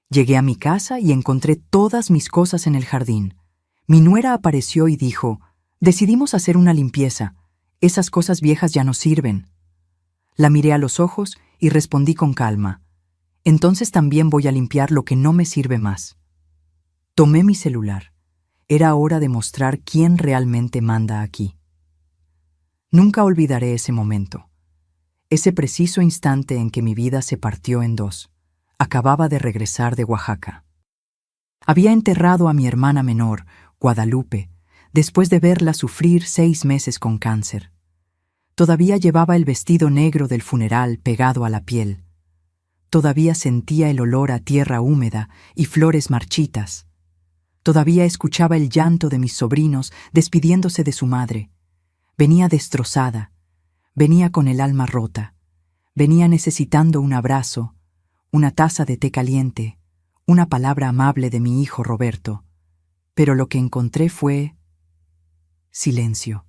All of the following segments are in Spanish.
Llegué a mi casa y encontré todas mis cosas en el jardín. Mi nuera apareció y dijo: «Decidimos hacer una limpieza. Esas cosas viejas ya no sirven». La miré a los ojos y respondí con calma: «Entonces también voy a limpiar lo que no me sirve más». Tomé mi celular. Era hora de mostrar quién realmente manda aquí. Nunca olvidaré ese momento. Ese preciso instante en que mi vida se partió en dos. Acababa de regresar de Oaxaca. Había enterrado a mi hermana menor, Guadalupe, después de verla sufrir 6 meses con cáncer. Todavía llevaba el vestido negro del funeral pegado a la piel. Todavía sentía el olor a tierra húmeda y flores marchitas. Todavía escuchaba el llanto de mis sobrinos despidiéndose de su madre. Venía destrozada, venía con el alma rota, venía necesitando un abrazo, una taza de té caliente, una palabra amable de mi hijo Roberto. Pero lo que encontré fue silencio.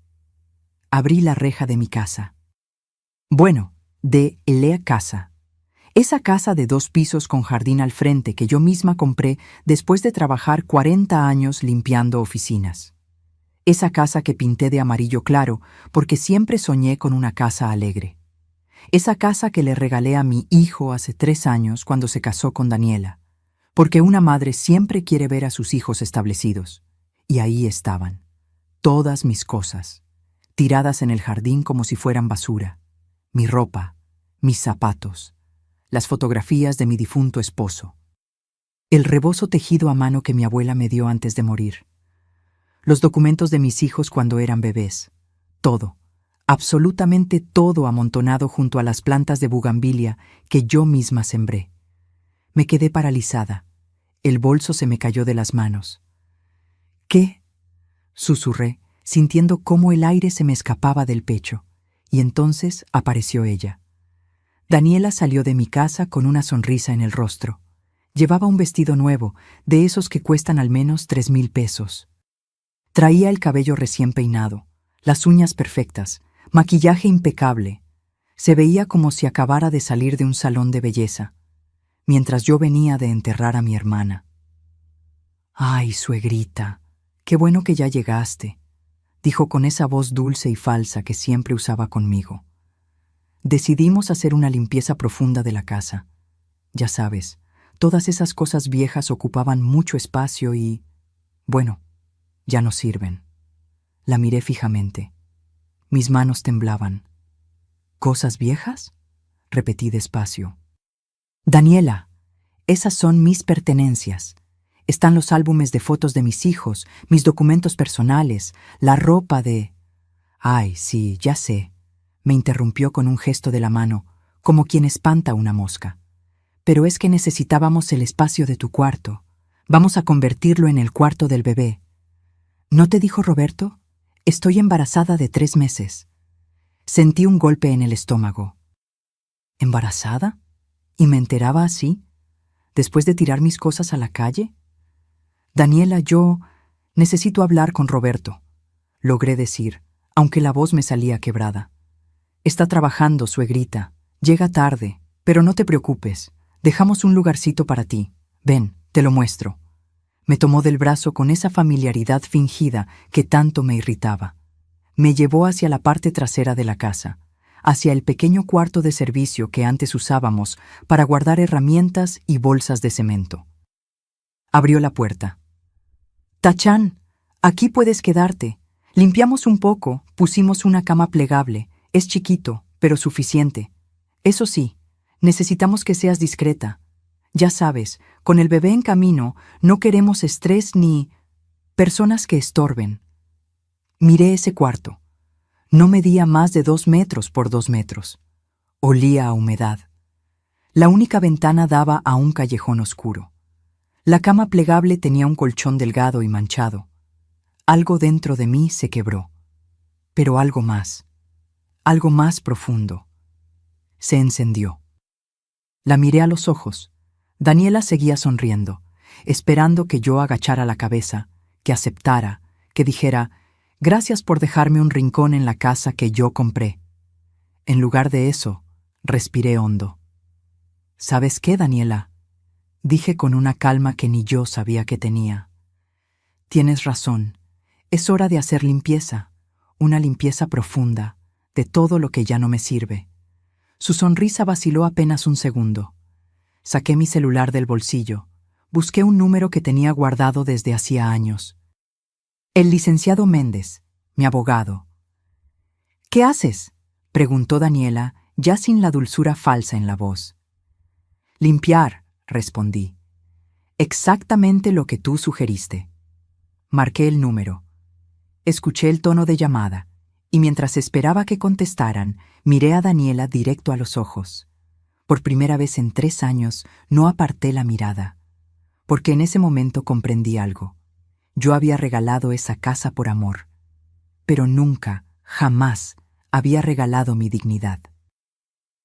Abrí la reja de mi casa. Bueno, de la casa. Esa casa de 2 pisos con jardín al frente que yo misma compré después de trabajar 40 años limpiando oficinas. Esa casa que pinté de amarillo claro porque siempre soñé con una casa alegre. Esa casa que le regalé a mi hijo hace 3 años cuando se casó con Daniela, porque una madre siempre quiere ver a sus hijos establecidos. Y ahí estaban, todas mis cosas, tiradas en el jardín como si fueran basura. Mi ropa, mis zapatos, las fotografías de mi difunto esposo, el rebozo tejido a mano que mi abuela me dio antes de morir, los documentos de mis hijos cuando eran bebés, todo, absolutamente todo amontonado junto a las plantas de bugambilia que yo misma sembré. Me quedé paralizada. El bolso se me cayó de las manos. «¿Qué?», susurré, sintiendo cómo el aire se me escapaba del pecho, y entonces apareció ella. Daniela salió de mi casa con una sonrisa en el rostro. Llevaba un vestido nuevo, de esos que cuestan al menos 3,000 pesos. Traía el cabello recién peinado, las uñas perfectas, maquillaje impecable. Se veía como si acabara de salir de un salón de belleza, mientras yo venía de enterrar a mi hermana. «Ay, suegrita, qué bueno que ya llegaste», dijo con esa voz dulce y falsa que siempre usaba conmigo. Decidimos hacer una limpieza profunda de la casa. Ya sabes, todas esas cosas viejas ocupaban mucho espacio y, bueno, ya no sirven. La miré fijamente. Mis manos temblaban. «¿Cosas viejas?», repetí despacio. «Daniela, esas son mis pertenencias. Están los álbumes de fotos de mis hijos, mis documentos personales, la ropa de...» «Ay, sí, ya sé», me interrumpió con un gesto de la mano, como quien espanta una mosca. «Pero es que necesitábamos el espacio de tu cuarto. Vamos a convertirlo en el cuarto del bebé». «¿No te dijo Roberto? Estoy embarazada de 3 meses». Sentí un golpe en el estómago. ¿Embarazada? ¿Y me enteraba así? ¿Después de tirar mis cosas a la calle? «Daniela, yo necesito hablar con Roberto», logré decir, aunque la voz me salía quebrada. «Está trabajando, suegrita. Llega tarde, pero no te preocupes. Dejamos un lugarcito para ti. Ven, te lo muestro». Me tomó del brazo con esa familiaridad fingida que tanto me irritaba. Me llevó hacia la parte trasera de la casa, hacia el pequeño cuarto de servicio que antes usábamos para guardar herramientas y bolsas de cemento. Abrió la puerta. «Tachán, aquí puedes quedarte. Limpiamos un poco, pusimos una cama plegable. Es chiquito, pero suficiente. Eso sí, necesitamos que seas discreta. Ya sabes, con el bebé en camino no queremos estrés ni personas que estorben». Miré ese cuarto. No medía más de 2 metros por 2 metros. Olía a humedad. La única ventana daba a un callejón oscuro. La cama plegable tenía un colchón delgado y manchado. Algo dentro de mí se quebró. Pero algo más profundo. Se encendió. La miré a los ojos. Daniela seguía sonriendo, esperando que yo agachara la cabeza, que aceptara, que dijera: «Gracias por dejarme un rincón en la casa que yo compré». En lugar de eso, respiré hondo. «¿Sabes qué, Daniela?», dije con una calma que ni yo sabía que tenía. Tienes razón. Es hora de hacer limpieza, una limpieza profunda, de todo lo que ya no me sirve. Su sonrisa vaciló apenas un segundo. Saqué mi celular del bolsillo. Busqué un número que tenía guardado desde hacía años. El licenciado Méndez, mi abogado. ¿Qué haces?, preguntó Daniela, ya sin la dulzura falsa en la voz. Limpiar, respondí. Exactamente lo que tú sugeriste. Marqué el número. Escuché el tono de llamada, y mientras esperaba que contestaran, miré a Daniela directo a los ojos. Por primera vez en 3 años no aparté la mirada, porque en ese momento comprendí algo. Yo había regalado esa casa por amor, pero nunca, jamás, había regalado mi dignidad.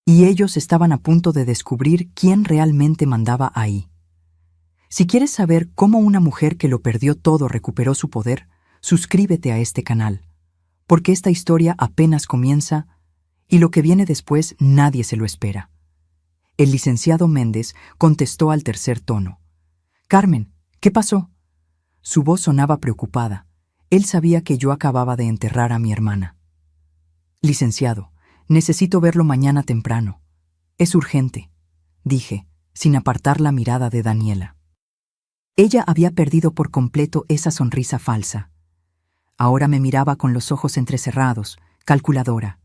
Y ellos estaban a punto de descubrir quién realmente mandaba ahí. Si quieres saber cómo una mujer que lo perdió todo recuperó su poder, suscríbete a este canal, porque esta historia apenas comienza y lo que viene después nadie se lo espera. El licenciado Méndez contestó al tercer tono. Carmen, ¿qué pasó? Su voz sonaba preocupada. Él sabía que yo acababa de enterrar a mi hermana. Licenciado, necesito verlo mañana temprano. Es urgente, dije, sin apartar la mirada de Daniela. Ella había perdido por completo esa sonrisa falsa. Ahora me miraba con los ojos entrecerrados, calculadora,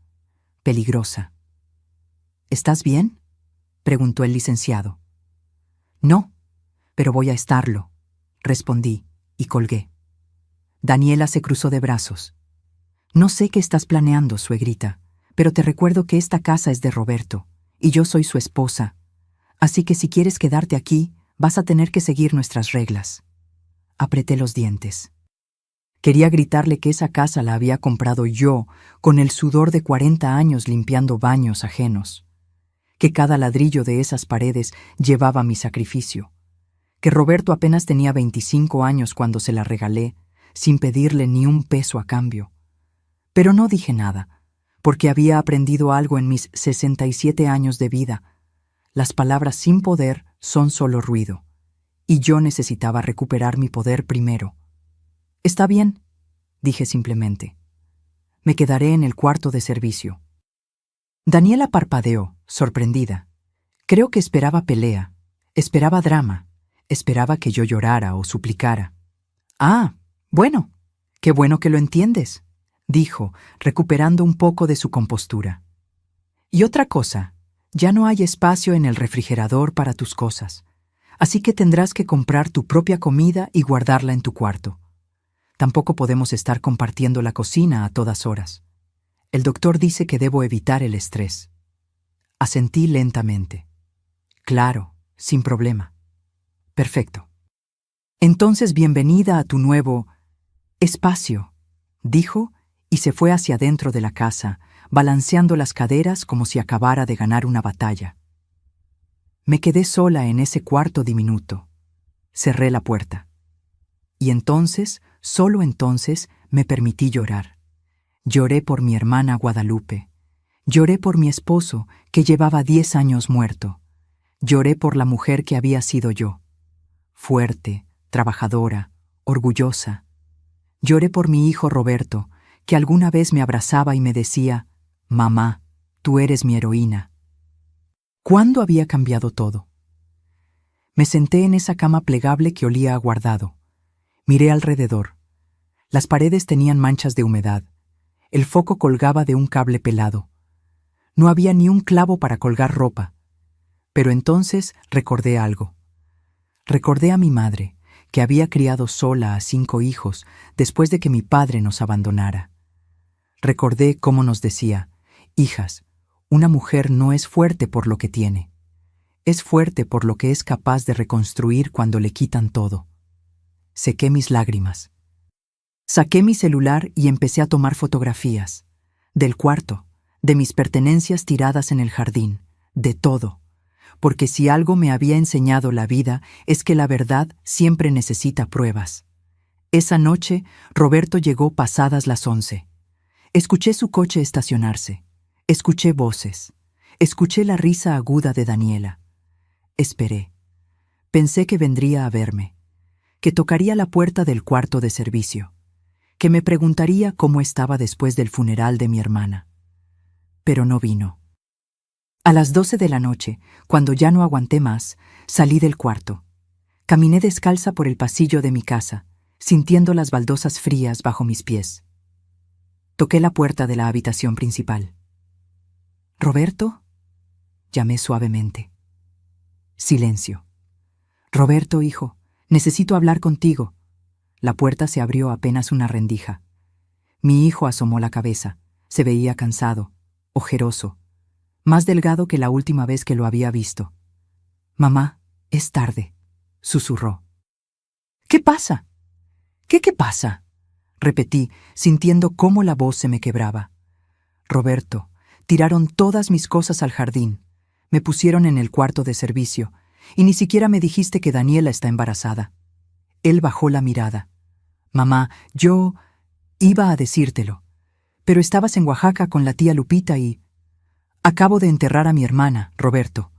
peligrosa. ¿Estás bien?, preguntó el licenciado. No, pero voy a estarlo, respondí y colgué. Daniela se cruzó de brazos. No sé qué estás planeando, suegrita, pero te recuerdo que esta casa es de Roberto, y yo soy su esposa. Así que si quieres quedarte aquí, vas a tener que seguir nuestras reglas. Apreté los dientes. Quería gritarle que esa casa la había comprado yo, con el sudor de 40 años limpiando baños ajenos. Que cada ladrillo de esas paredes llevaba mi sacrificio. Que Roberto apenas tenía 25 años cuando se la regalé, sin pedirle ni un peso a cambio. Pero no dije nada, porque había aprendido algo en mis 67 años de vida. Las palabras sin poder son solo ruido, y yo necesitaba recuperar mi poder primero. Está bien, dije simplemente. Me quedaré en el cuarto de servicio. Daniela parpadeó, sorprendida. Creo que esperaba pelea, esperaba drama, esperaba que yo llorara o suplicara. Ah, bueno, qué bueno que lo entiendes, dijo, recuperando un poco de su compostura. Y otra cosa, ya no hay espacio en el refrigerador para tus cosas, así que tendrás que comprar tu propia comida y guardarla en tu cuarto. Tampoco podemos estar compartiendo la cocina a todas horas. El doctor dice que debo evitar el estrés. Asentí lentamente. Claro, sin problema. Perfecto. Entonces bienvenida a tu nuevo espacio, dijo, y se fue hacia dentro de la casa, balanceando las caderas como si acabara de ganar una batalla. Me quedé sola en ese cuarto diminuto. Cerré la puerta. Y entonces, solo entonces, me permití llorar. Lloré por mi hermana Guadalupe. Lloré por mi esposo, que llevaba 10 años muerto. Lloré por la mujer que había sido yo. Fuerte, trabajadora, orgullosa. Lloré por mi hijo Roberto, que alguna vez me abrazaba y me decía, «Mamá, tú eres mi heroína». ¿Cuándo había cambiado todo? Me senté en esa cama plegable que olía a guardado. Miré alrededor. Las paredes tenían manchas de humedad. El foco colgaba de un cable pelado. No había ni un clavo para colgar ropa. Pero entonces recordé algo. Recordé a mi madre, que había criado sola a 5 hijos después de que mi padre nos abandonara. Recordé cómo nos decía, «Hijas, una mujer no es fuerte por lo que tiene. Es fuerte por lo que es capaz de reconstruir cuando le quitan todo». Sequé mis lágrimas. Saqué mi celular y empecé a tomar fotografías. Del cuarto, de mis pertenencias tiradas en el jardín, de todo. Porque si algo me había enseñado la vida es que la verdad siempre necesita pruebas. Esa noche, Roberto llegó pasadas las 11. Escuché su coche estacionarse. Escuché voces. Escuché la risa aguda de Daniela. Esperé. Pensé que vendría a verme, que tocaría la puerta del cuarto de servicio, que me preguntaría cómo estaba después del funeral de mi hermana. Pero no vino. A las 12 de la noche, cuando ya no aguanté más, salí del cuarto. Caminé descalza por el pasillo de mi casa, sintiendo las baldosas frías bajo mis pies. Toqué la puerta de la habitación principal. «¿Roberto?», llamé suavemente. Silencio. «Roberto, hijo, necesito hablar contigo». La puerta se abrió apenas una rendija. Mi hijo asomó la cabeza. Se veía cansado, ojeroso, más delgado que la última vez que lo había visto. «Mamá, es tarde», susurró. «¿Qué pasa? ¿Qué pasa?», repetí, sintiendo cómo la voz se me quebraba. «Roberto, tiraron todas mis cosas al jardín. Me pusieron en el cuarto de servicio, y ni siquiera me dijiste que Daniela está embarazada». Él bajó la mirada. «Mamá, yo iba a decírtelo, pero estabas en Oaxaca con la tía Lupita y... Acabo de enterrar a mi hermana, Roberto.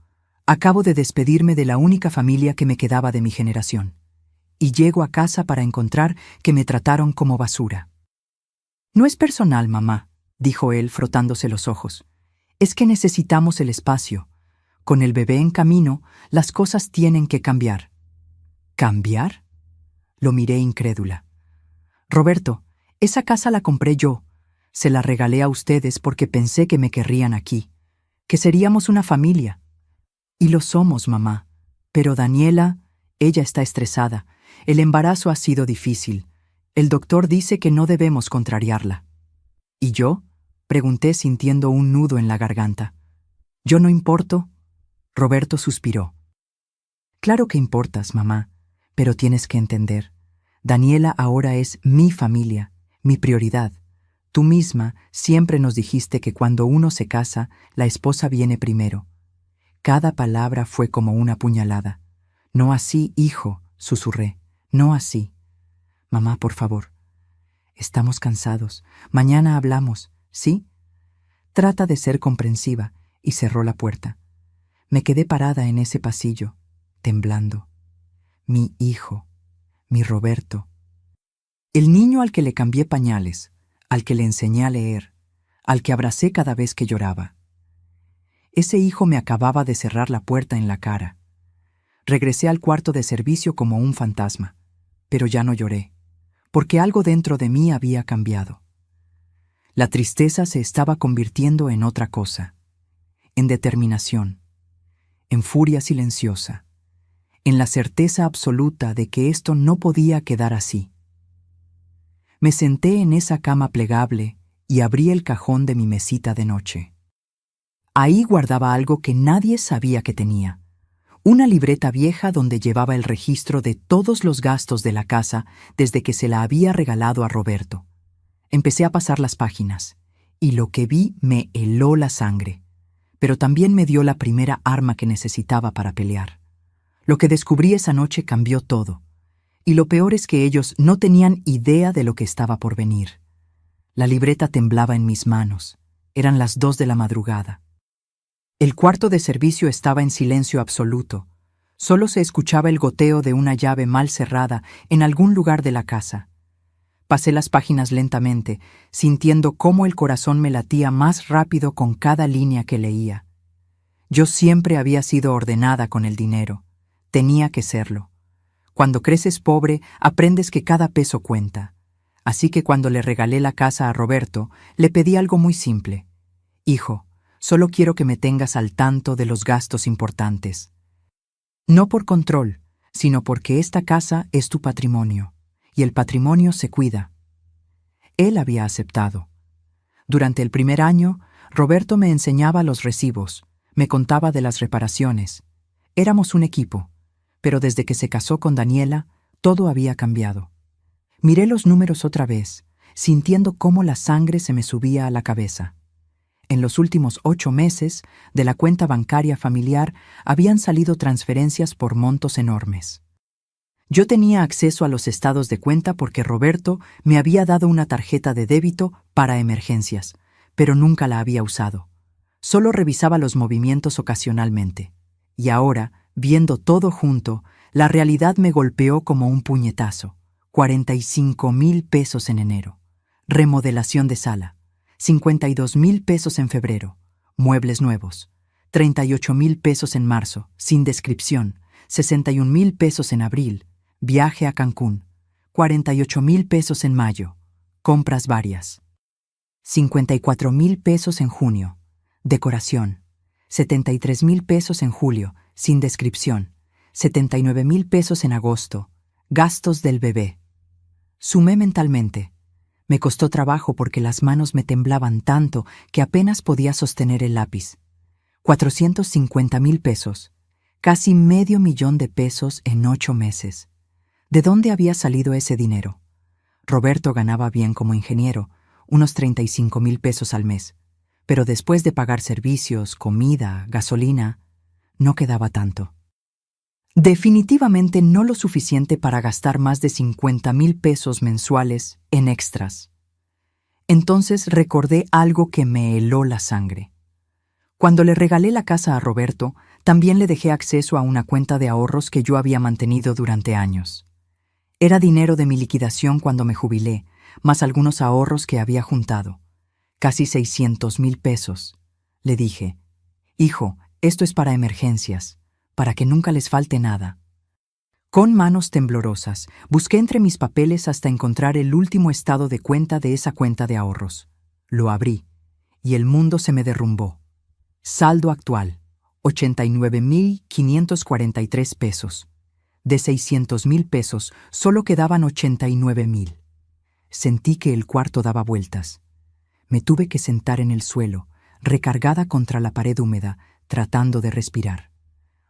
Acabo de despedirme de la única familia que me quedaba de mi generación. Y llego a casa para encontrar que me trataron como basura». «No es personal, mamá», dijo él frotándose los ojos. «Es que necesitamos el espacio. Con el bebé en camino, las cosas tienen que cambiar». «¿Cambiar?», lo miré incrédula. «Roberto, esa casa la compré yo. Se la regalé a ustedes porque pensé que me querrían aquí, que seríamos una familia. Y lo somos, mamá. Pero Daniela, ella está estresada. El embarazo ha sido difícil. El doctor dice que no debemos contrariarla». «¿Y yo?», pregunté sintiendo un nudo en la garganta. «¿Yo no importo?». Roberto suspiró. «Claro que importas, mamá, pero tienes que entender. Daniela ahora es mi familia, mi prioridad. Tú misma siempre nos dijiste que cuando uno se casa, la esposa viene primero». Cada palabra fue como una puñalada. «No así, hijo», susurré. «No así. Mamá, por favor. Estamos cansados. Mañana hablamos, ¿sí? Trata de ser comprensiva», y cerró la puerta. Me quedé parada en ese pasillo, temblando. Mi hijo, mi Roberto. El niño al que le cambié pañales, al que le enseñé a leer, al que abracé cada vez que lloraba. Ese hijo me acababa de cerrar la puerta en la cara. Regresé al cuarto de servicio como un fantasma, pero ya no lloré, porque algo dentro de mí había cambiado. La tristeza se estaba convirtiendo en otra cosa, en determinación, en furia silenciosa, en la certeza absoluta de que esto no podía quedar así. Me senté en esa cama plegable y abrí el cajón de mi mesita de noche. Ahí guardaba algo que nadie sabía que tenía. Una libreta vieja donde llevaba el registro de todos los gastos de la casa desde que se la había regalado a Roberto. Empecé a pasar las páginas, y lo que vi me heló la sangre, pero también me dio la primera arma que necesitaba para pelear. Lo que descubrí esa noche cambió todo, y lo peor es que ellos no tenían idea de lo que estaba por venir. La libreta temblaba en mis manos. Eran las 2 de la madrugada. El cuarto de servicio estaba en silencio absoluto. Solo se escuchaba el goteo de una llave mal cerrada en algún lugar de la casa. Pasé las páginas lentamente, sintiendo cómo el corazón me latía más rápido con cada línea que leía. Yo siempre había sido ordenada con el dinero. Tenía que serlo. Cuando creces pobre, aprendes que cada peso cuenta. Así que cuando le regalé la casa a Roberto, le pedí algo muy simple. «Hijo, solo quiero que me tengas al tanto de los gastos importantes. No por control, sino porque esta casa es tu patrimonio, y el patrimonio se cuida». Él había aceptado. Durante el primer año, Roberto me enseñaba los recibos, me contaba de las reparaciones. Éramos un equipo, pero desde que se casó con Daniela, todo había cambiado. Miré los números otra vez, sintiendo cómo la sangre se me subía a la cabeza. En los últimos 8 meses, de la cuenta bancaria familiar habían salido transferencias por montos enormes. Yo tenía acceso a los estados de cuenta porque Roberto me había dado una tarjeta de débito para emergencias, pero nunca la había usado. Solo revisaba los movimientos ocasionalmente. Y ahora, viendo todo junto, La realidad me golpeó como un puñetazo. 45,000 pesos en enero. Remodelación de sala. 52,000 pesos en febrero. Muebles nuevos. 38,000 pesos en marzo, sin descripción. 61,000 pesos en abril. Viaje a Cancún. 48,000 pesos en mayo. Compras varias. 54,000 pesos en junio. Decoración. 73,000 pesos en julio, sin descripción. 79,000 pesos en agosto. Gastos del bebé. Sumé mentalmente. Me costó trabajo porque las manos me temblaban tanto que apenas podía sostener el lápiz. 450,000 pesos. Casi medio millón de pesos en 8 meses. ¿De dónde había salido ese dinero? Roberto ganaba bien como ingeniero, unos 35,000 pesos al mes. Pero después de pagar servicios, comida, gasolina, no quedaba tanto. Definitivamente no lo suficiente para gastar más de 50,000 pesos mensuales en extras. Entonces recordé algo que me heló la sangre. Cuando le regalé la casa a Roberto, también le dejé acceso a una cuenta de ahorros que yo había mantenido durante años. Era dinero de mi liquidación cuando me jubilé, más algunos ahorros que había juntado. Casi 600,000 pesos. Le dije, hijo, esto es para emergencias, para que nunca les falte nada. Con manos temblorosas, busqué entre mis papeles hasta encontrar el último estado de cuenta de esa cuenta de ahorros. Lo abrí, y el mundo se me derrumbó. Saldo actual, 89,543 pesos. De 600,000 pesos, solo quedaban 89,000. Sentí que el cuarto daba vueltas. Me tuve que sentar en el suelo, recargada contra la pared húmeda, tratando de respirar.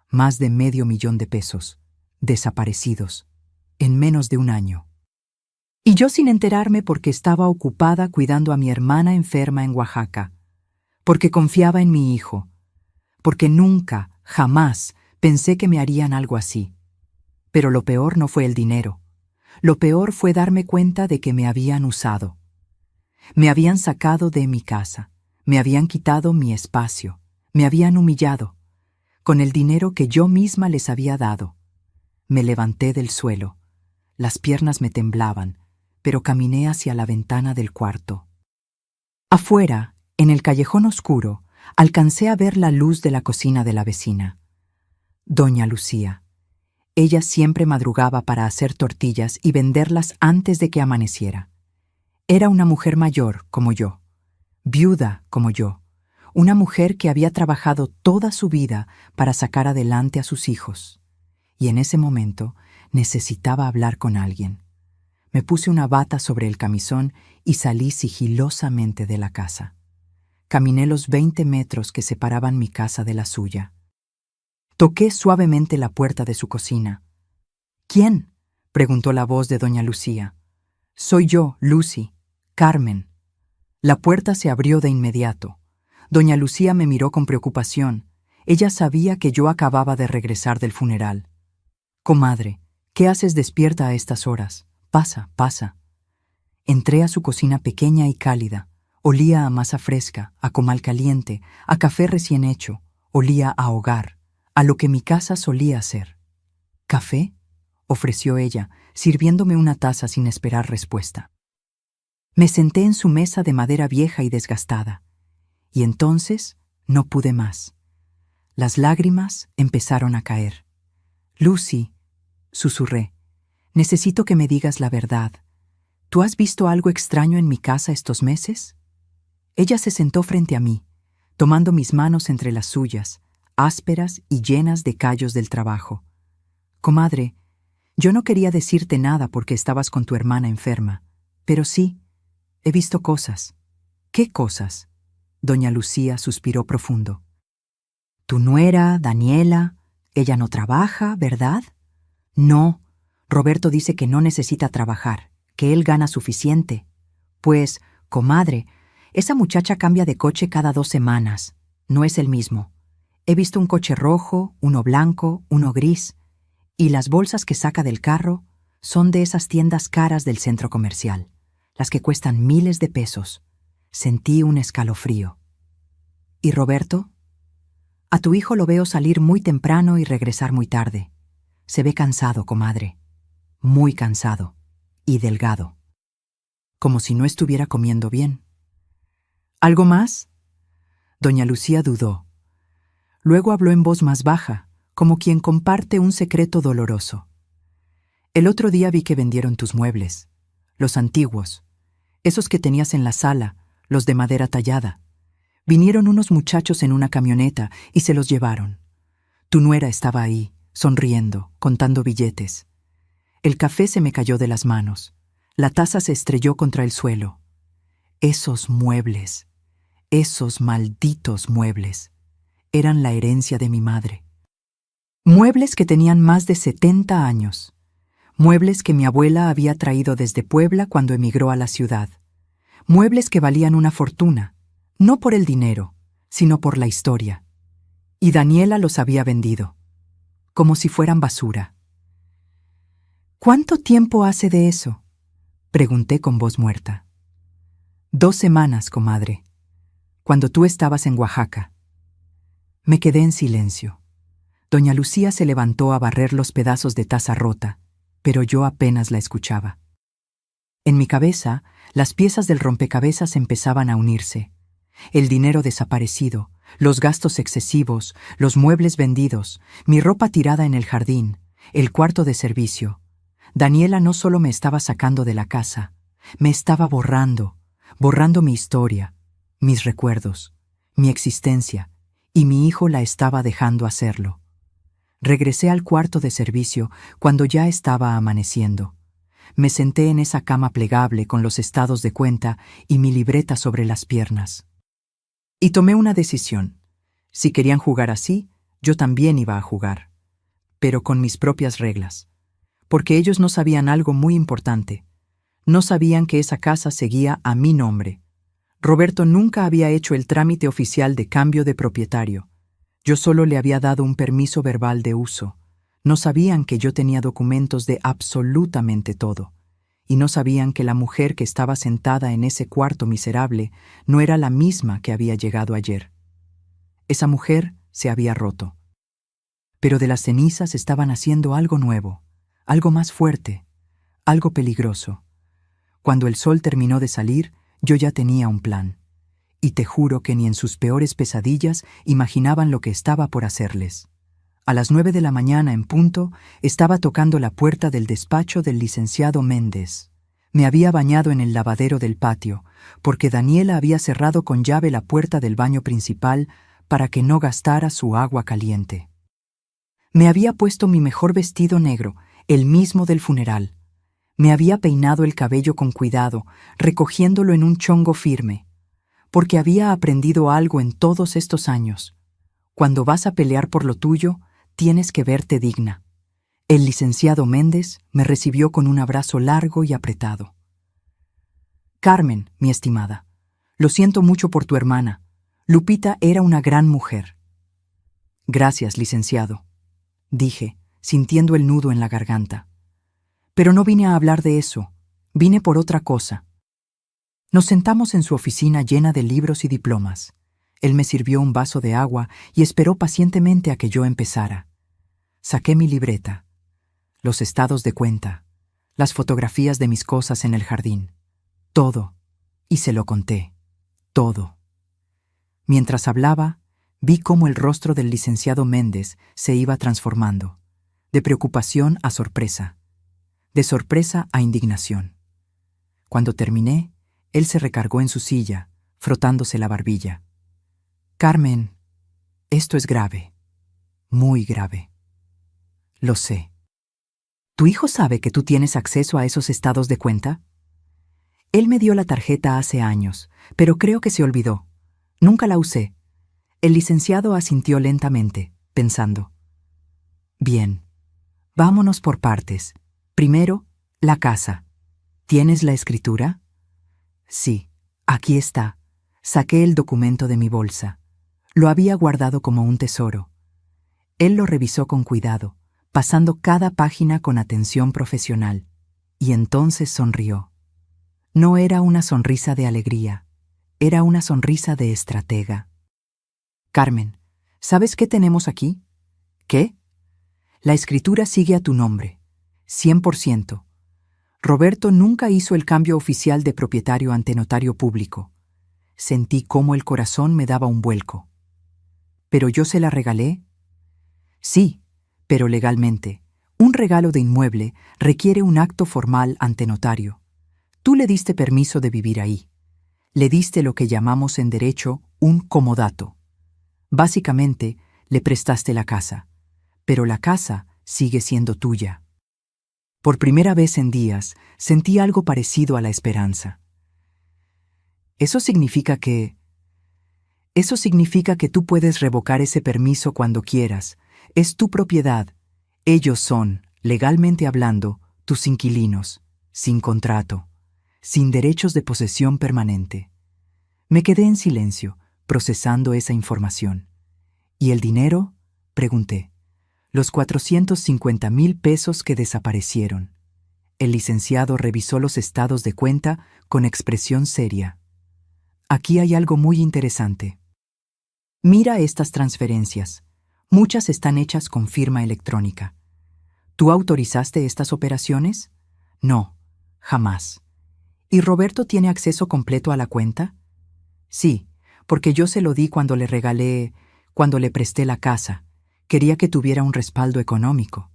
Más de medio millón de pesos, desaparecidos, en menos de un año. Y yo sin enterarme porque estaba ocupada cuidando a mi hermana enferma en Oaxaca, porque confiaba en mi hijo, porque nunca, jamás, pensé que me harían algo así. Pero lo peor no fue el dinero. Lo peor fue darme cuenta de que me habían usado. Me habían sacado de mi casa, me habían quitado mi espacio, me habían humillado, con el dinero que yo misma les había dado. Me levanté del suelo, las piernas me temblaban, pero caminé hacia la ventana del cuarto. Afuera, en el callejón oscuro, alcancé a ver la luz de la cocina de la vecina. Doña Lucía. Ella siempre madrugaba para hacer tortillas y venderlas antes de que amaneciera. Era una mujer mayor como yo, viuda como yo, una mujer que había trabajado toda su vida para sacar adelante a sus hijos. Y en ese momento necesitaba hablar con alguien. Me puse una bata sobre el camisón y salí sigilosamente de la casa. Caminé los 20 metros que separaban mi casa de la suya. Toqué suavemente la puerta de su cocina. ¿Quién?, preguntó la voz de doña Lucía. Soy yo, Lucy. Carmen. La puerta se abrió de inmediato. Doña Lucía me miró con preocupación. Ella sabía que yo acababa de regresar del funeral. Comadre, ¿qué haces despierta a estas horas? Pasa, pasa. Entré a su cocina pequeña y cálida. Olía a masa fresca, a comal caliente, a café recién hecho. Olía a hogar, a lo que mi casa solía ser. ¿Café?, ofreció ella, sirviéndome una taza sin esperar respuesta. Me senté en su mesa de madera vieja y desgastada, y entonces no pude más. Las lágrimas empezaron a caer. Lucy, susurré, necesito que me digas la verdad. ¿Tú has visto algo extraño en mi casa estos meses? Ella se sentó frente a mí, tomando mis manos entre las suyas, ásperas y llenas de callos del trabajo. Comadre, yo no quería decirte nada porque estabas con tu hermana enferma, pero sí, he visto cosas. ¿Qué cosas? Doña Lucía suspiró profundo. Tu nuera, Daniela, ella no trabaja, ¿verdad? No, Roberto dice que no necesita trabajar, que él gana suficiente. Pues, comadre, esa muchacha cambia de coche cada 2 semanas. No es el mismo. He visto un coche rojo, uno blanco, uno gris. Y las bolsas que saca del carro son de esas tiendas caras del centro comercial, las que cuestan miles de pesos. Sentí un escalofrío. ¿Y Roberto? A tu hijo lo veo salir muy temprano y regresar muy tarde. Se ve cansado, comadre. Muy cansado. Y delgado. Como si no estuviera comiendo bien. ¿Algo más? Doña Lucía dudó. Luego habló en voz más baja, como quien comparte un secreto doloroso. El otro día vi que vendieron tus muebles, los antiguos, esos que tenías en la sala, los de madera tallada. Vinieron unos muchachos en una camioneta y se los llevaron. Tu nuera estaba ahí, sonriendo, contando billetes. El café se me cayó de las manos. La taza se estrelló contra el suelo. Esos muebles, esos malditos muebles, eran la herencia de mi madre. Muebles que tenían más de 70 años. Muebles que mi abuela había traído desde Puebla cuando emigró a la ciudad. Muebles que valían una fortuna, no por el dinero, sino por la historia. Y Daniela los había vendido, como si fueran basura. ¿Cuánto tiempo hace de eso? Pregunté con voz muerta. 2 semanas, comadre, cuando tú estabas en Oaxaca. Me quedé en silencio. Doña Lucía se levantó a barrer los pedazos de taza rota, pero yo apenas la escuchaba. En mi cabeza, las piezas del rompecabezas empezaban a unirse. El dinero desaparecido, los gastos excesivos, los muebles vendidos, mi ropa tirada en el jardín, el cuarto de servicio. Daniela no solo me estaba sacando de la casa, me estaba borrando mi historia, mis recuerdos, mi existencia, y mi hijo la estaba dejando hacerlo. Regresé al cuarto de servicio cuando ya estaba amaneciendo. Me senté en esa cama plegable con los estados de cuenta y mi libreta sobre las piernas. Y tomé una decisión. Si querían jugar así, yo también iba a jugar. Pero con mis propias reglas. Porque ellos no sabían algo muy importante. No sabían que esa casa seguía a mi nombre. Roberto nunca había hecho el trámite oficial de cambio de propietario. Yo solo le había dado un permiso verbal de uso. No sabían que yo tenía documentos de absolutamente todo. Y no sabían que la mujer que estaba sentada en ese cuarto miserable no era la misma que había llegado ayer. Esa mujer se había roto. Pero de las cenizas estaban haciendo algo nuevo, algo más fuerte, algo peligroso. Cuando el sol terminó de salir, yo ya tenía un plan. Y te juro que ni en sus peores pesadillas imaginaban lo que estaba por hacerles. A las 9 de la mañana en punto, estaba tocando la puerta del despacho del licenciado Méndez. Me había bañado en el lavadero del patio, porque Daniela había cerrado con llave la puerta del baño principal para que no gastara su agua caliente. Me había puesto mi mejor vestido negro, el mismo del funeral. Me había peinado el cabello con cuidado, recogiéndolo en un chongo firme, porque había aprendido algo en todos estos años. Cuando vas a pelear por lo tuyo, tienes que verte digna. El licenciado Méndez me recibió con un abrazo largo y apretado. Carmen, mi estimada, lo siento mucho por tu hermana. Lupita era una gran mujer. Gracias, licenciado, dije, sintiendo el nudo en la garganta. Pero no vine a hablar de eso, vine por otra cosa. Nos sentamos en su oficina llena de libros y diplomas. Él me sirvió un vaso de agua y esperó pacientemente a que yo empezara. Saqué mi libreta, los estados de cuenta, las fotografías de mis cosas en el jardín, todo, y se lo conté, todo. Mientras hablaba, vi cómo el rostro del licenciado Méndez se iba transformando, de preocupación a sorpresa, de sorpresa a indignación. Cuando terminé, él se recargó en su silla, frotándose la barbilla. Carmen, esto es grave, muy grave. Lo sé. ¿Tu hijo sabe que tú tienes acceso a esos estados de cuenta? Él me dio la tarjeta hace años, pero creo que se olvidó. Nunca la usé. El licenciado asintió lentamente, pensando. Bien, vámonos por partes. Primero, la casa. ¿Tienes la escritura? Sí, aquí está. Saqué el documento de mi bolsa. Lo había guardado como un tesoro. Él lo revisó con cuidado, pasando cada página con atención profesional, y entonces sonrió. No era una sonrisa de alegría, era una sonrisa de estratega. Carmen, ¿sabes qué tenemos aquí? ¿Qué? La escritura sigue a tu nombre. 100%. Roberto nunca hizo el cambio oficial de propietario ante notario público. Sentí cómo el corazón me daba un vuelco. ¿Pero yo se la regalé? Sí, pero legalmente. Un regalo de inmueble requiere un acto formal ante notario. Tú le diste permiso de vivir ahí. Le diste lo que llamamos en derecho un comodato. Básicamente, le prestaste la casa, pero la casa sigue siendo tuya. Por primera vez en días, sentí algo parecido a la esperanza. Eso significa que tú puedes revocar ese permiso cuando quieras. Es tu propiedad. Ellos son, legalmente hablando, tus inquilinos, sin contrato, sin derechos de posesión permanente. Me quedé en silencio, procesando esa información. ¿Y el dinero?, pregunté. Los 450,000 pesos que desaparecieron. El licenciado revisó los estados de cuenta con expresión seria. Aquí hay algo muy interesante. Mira estas transferencias. Muchas están hechas con firma electrónica. ¿Tú autorizaste estas operaciones? No, jamás. ¿Y Roberto tiene acceso completo a la cuenta? Sí, porque yo se lo di cuando le presté la casa. Quería que tuviera un respaldo económico.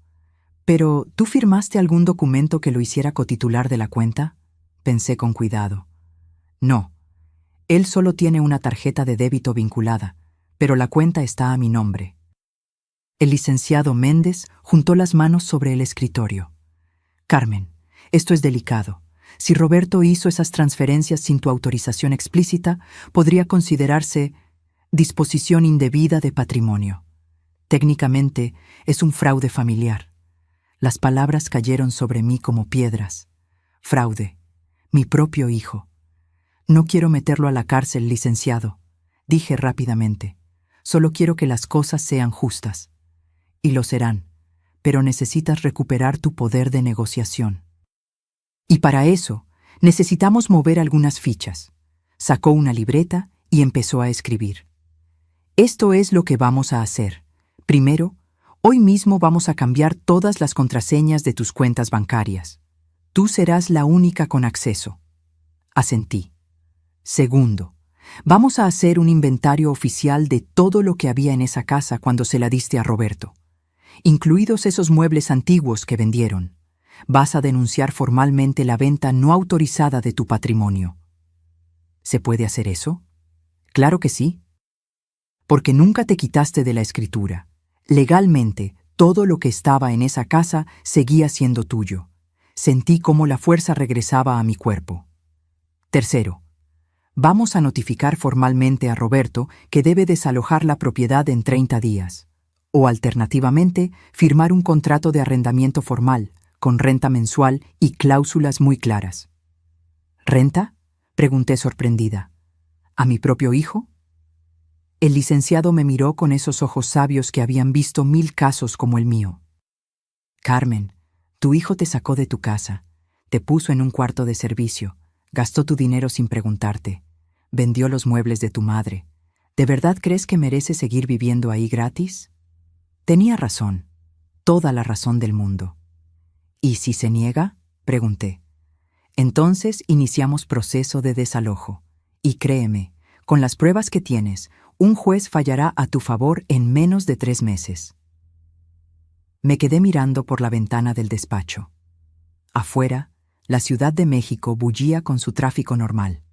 Pero, ¿tú firmaste algún documento que lo hiciera cotitular de la cuenta? Pensé con cuidado. No. Él solo tiene una tarjeta de débito vinculada, pero la cuenta está a mi nombre. El licenciado Méndez juntó las manos sobre el escritorio. Carmen, esto es delicado. Si Roberto hizo esas transferencias sin tu autorización explícita, podría considerarse disposición indebida de patrimonio. Técnicamente, es un fraude familiar. Las palabras cayeron sobre mí como piedras. Fraude. Mi propio hijo. No quiero meterlo a la cárcel, licenciado, dije rápidamente. Solo quiero que las cosas sean justas. Y lo serán, pero necesitas recuperar tu poder de negociación. Y para eso, necesitamos mover algunas fichas. Sacó una libreta y empezó a escribir. Esto es lo que vamos a hacer. Primero, hoy mismo vamos a cambiar todas las contraseñas de tus cuentas bancarias. Tú serás la única con acceso. Asentí. Segundo, vamos a hacer un inventario oficial de todo lo que había en esa casa cuando se la diste a Roberto, incluidos esos muebles antiguos que vendieron. Vas a denunciar formalmente la venta no autorizada de tu patrimonio. ¿Se puede hacer eso? Claro que sí. Porque nunca te quitaste de la escritura. Legalmente, todo lo que estaba en esa casa seguía siendo tuyo. Sentí cómo la fuerza regresaba a mi cuerpo. Tercero, vamos a notificar formalmente a Roberto que debe desalojar la propiedad en 30 días. O alternativamente, firmar un contrato de arrendamiento formal, con renta mensual y cláusulas muy claras. ¿Renta?, pregunté sorprendida. ¿A mi propio hijo? El licenciado me miró con esos ojos sabios que habían visto 1000 casos como el mío. Carmen, tu hijo te sacó de tu casa, te puso en un cuarto de servicio, gastó tu dinero sin preguntarte, vendió los muebles de tu madre. ¿De verdad crees que merece seguir viviendo ahí gratis? Tenía razón, toda la razón del mundo. ¿Y si se niega?, pregunté. Entonces iniciamos proceso de desalojo. Y créeme, con las pruebas que tienes, un juez fallará a tu favor en menos de 3 meses. Me quedé mirando por la ventana del despacho. Afuera, la Ciudad de México bullía con su tráfico normal.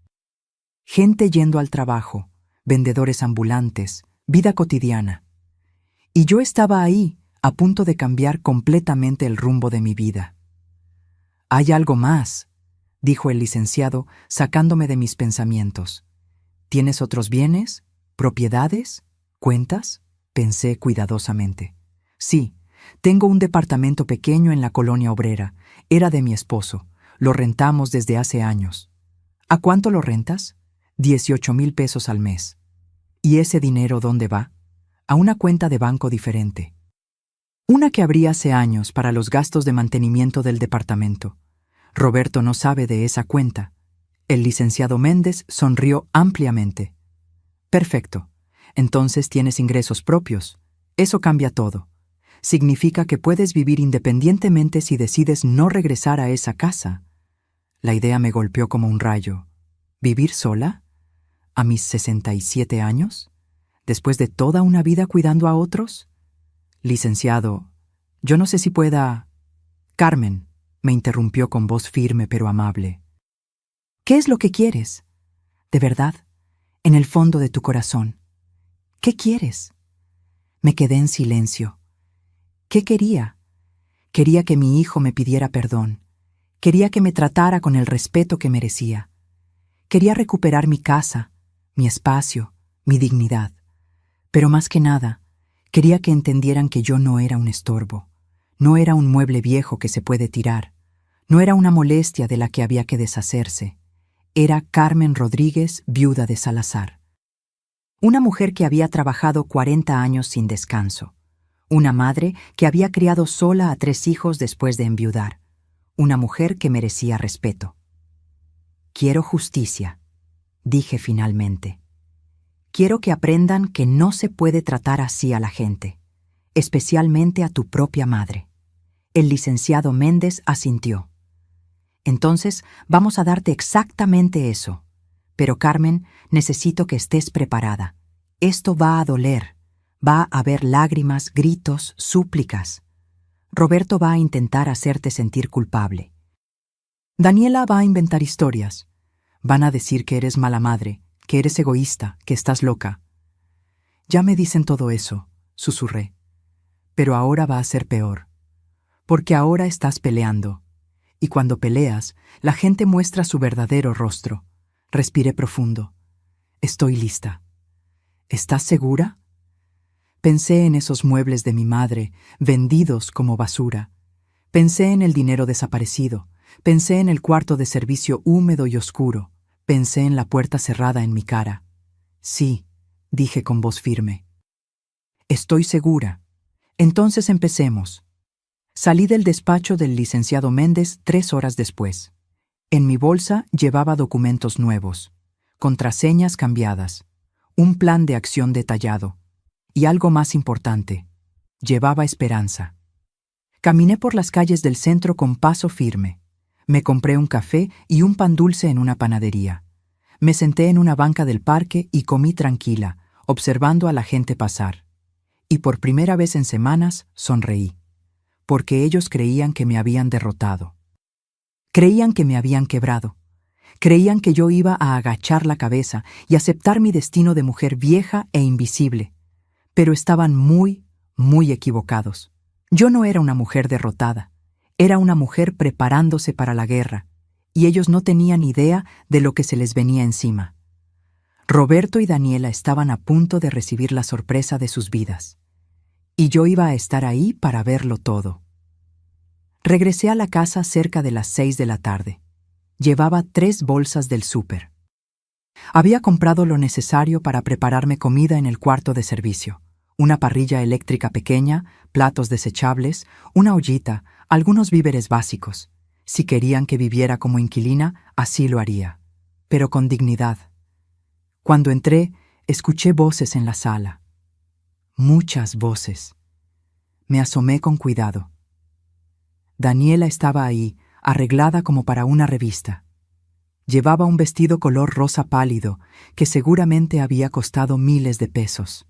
Gente yendo al trabajo, vendedores ambulantes, vida cotidiana. Y yo estaba ahí, a punto de cambiar completamente el rumbo de mi vida. «Hay algo más», dijo el licenciado, sacándome de mis pensamientos. «¿Tienes otros bienes? ¿Propiedades? ¿Cuentas?», pensé cuidadosamente. «Sí, tengo un departamento pequeño en la colonia obrera. Era de mi esposo. Lo rentamos desde hace años». «¿A cuánto lo rentas?». 18,000 pesos al mes. «¿Y ese dinero dónde va?». «A una cuenta de banco diferente. Una que abrí hace años para los gastos de mantenimiento del departamento. Roberto no sabe de esa cuenta». El licenciado Méndez sonrió ampliamente. «Perfecto. Entonces tienes ingresos propios. Eso cambia todo. Significa que puedes vivir independientemente si decides no regresar a esa casa. La idea me golpeó como un rayo. ¿Vivir sola? ¿A mis 67 años? ¿Después de toda una vida cuidando a otros? Licenciado, yo no sé si pueda... Carmen, me interrumpió con voz firme pero amable. ¿Qué es lo que quieres? De verdad, en el fondo de tu corazón. ¿Qué quieres? Me quedé en silencio. ¿Qué quería? Quería que mi hijo me pidiera perdón. Quería que me tratara con el respeto que merecía. Quería recuperar mi casa, mi espacio, mi dignidad. Pero más que nada, quería que entendieran que yo no era un estorbo. No era un mueble viejo que se puede tirar. No era una molestia de la que había que deshacerse. Era Carmen Rodríguez, viuda de Salazar. Una mujer que había trabajado 40 años sin descanso. Una madre que había criado sola a 3 hijos después de enviudar. Una mujer que merecía respeto. Quiero justicia, dije finalmente. Quiero que aprendan que no se puede tratar así a la gente, especialmente a tu propia madre. El licenciado Méndez asintió. Entonces, vamos a darte exactamente eso. Pero, Carmen, necesito que estés preparada. Esto va a doler. Va a haber lágrimas, gritos, súplicas. Roberto va a intentar hacerte sentir culpable. Daniela va a inventar historias. Van a decir que eres mala madre, que eres egoísta, que estás loca. Ya me dicen todo eso, susurré. Pero ahora va a ser peor. Porque ahora estás peleando. Y cuando peleas, la gente muestra su verdadero rostro. Respiré profundo. Estoy lista. ¿Estás segura? Pensé en esos muebles de mi madre, vendidos como basura. Pensé en el dinero desaparecido. Pensé en el cuarto de servicio húmedo y oscuro. Pensé en la puerta cerrada en mi cara. Sí, dije con voz firme. Estoy segura. Entonces empecemos. Salí del despacho del licenciado Méndez 3 horas después. En mi bolsa llevaba documentos nuevos, contraseñas cambiadas, un plan de acción detallado. Y algo más importante, llevaba esperanza. Caminé por las calles del centro con paso firme. Me compré un café y un pan dulce en una panadería. Me senté en una banca del parque y comí tranquila, observando a la gente pasar. Y por primera vez en semanas sonreí, porque ellos creían que me habían derrotado. Creían que me habían quebrado. Creían que yo iba a agachar la cabeza y aceptar mi destino de mujer vieja e invisible. Pero estaban muy, muy equivocados. Yo no era una mujer derrotada. Era una mujer preparándose para la guerra, y ellos no tenían idea de lo que se les venía encima. Roberto y Daniela estaban a punto de recibir la sorpresa de sus vidas, y yo iba a estar ahí para verlo todo. Regresé a la casa cerca de las 6 de la tarde. Llevaba 3 bolsas del súper. Había comprado lo necesario para prepararme comida en el cuarto de servicio. Una parrilla eléctrica pequeña, platos desechables, una ollita, algunos víveres básicos. Si querían que viviera como inquilina, así lo haría, pero con dignidad. Cuando entré, escuché voces en la sala. Muchas voces. Me asomé con cuidado. Daniela estaba ahí, arreglada como para una revista. Llevaba un vestido color rosa pálido, que seguramente había costado miles de pesos.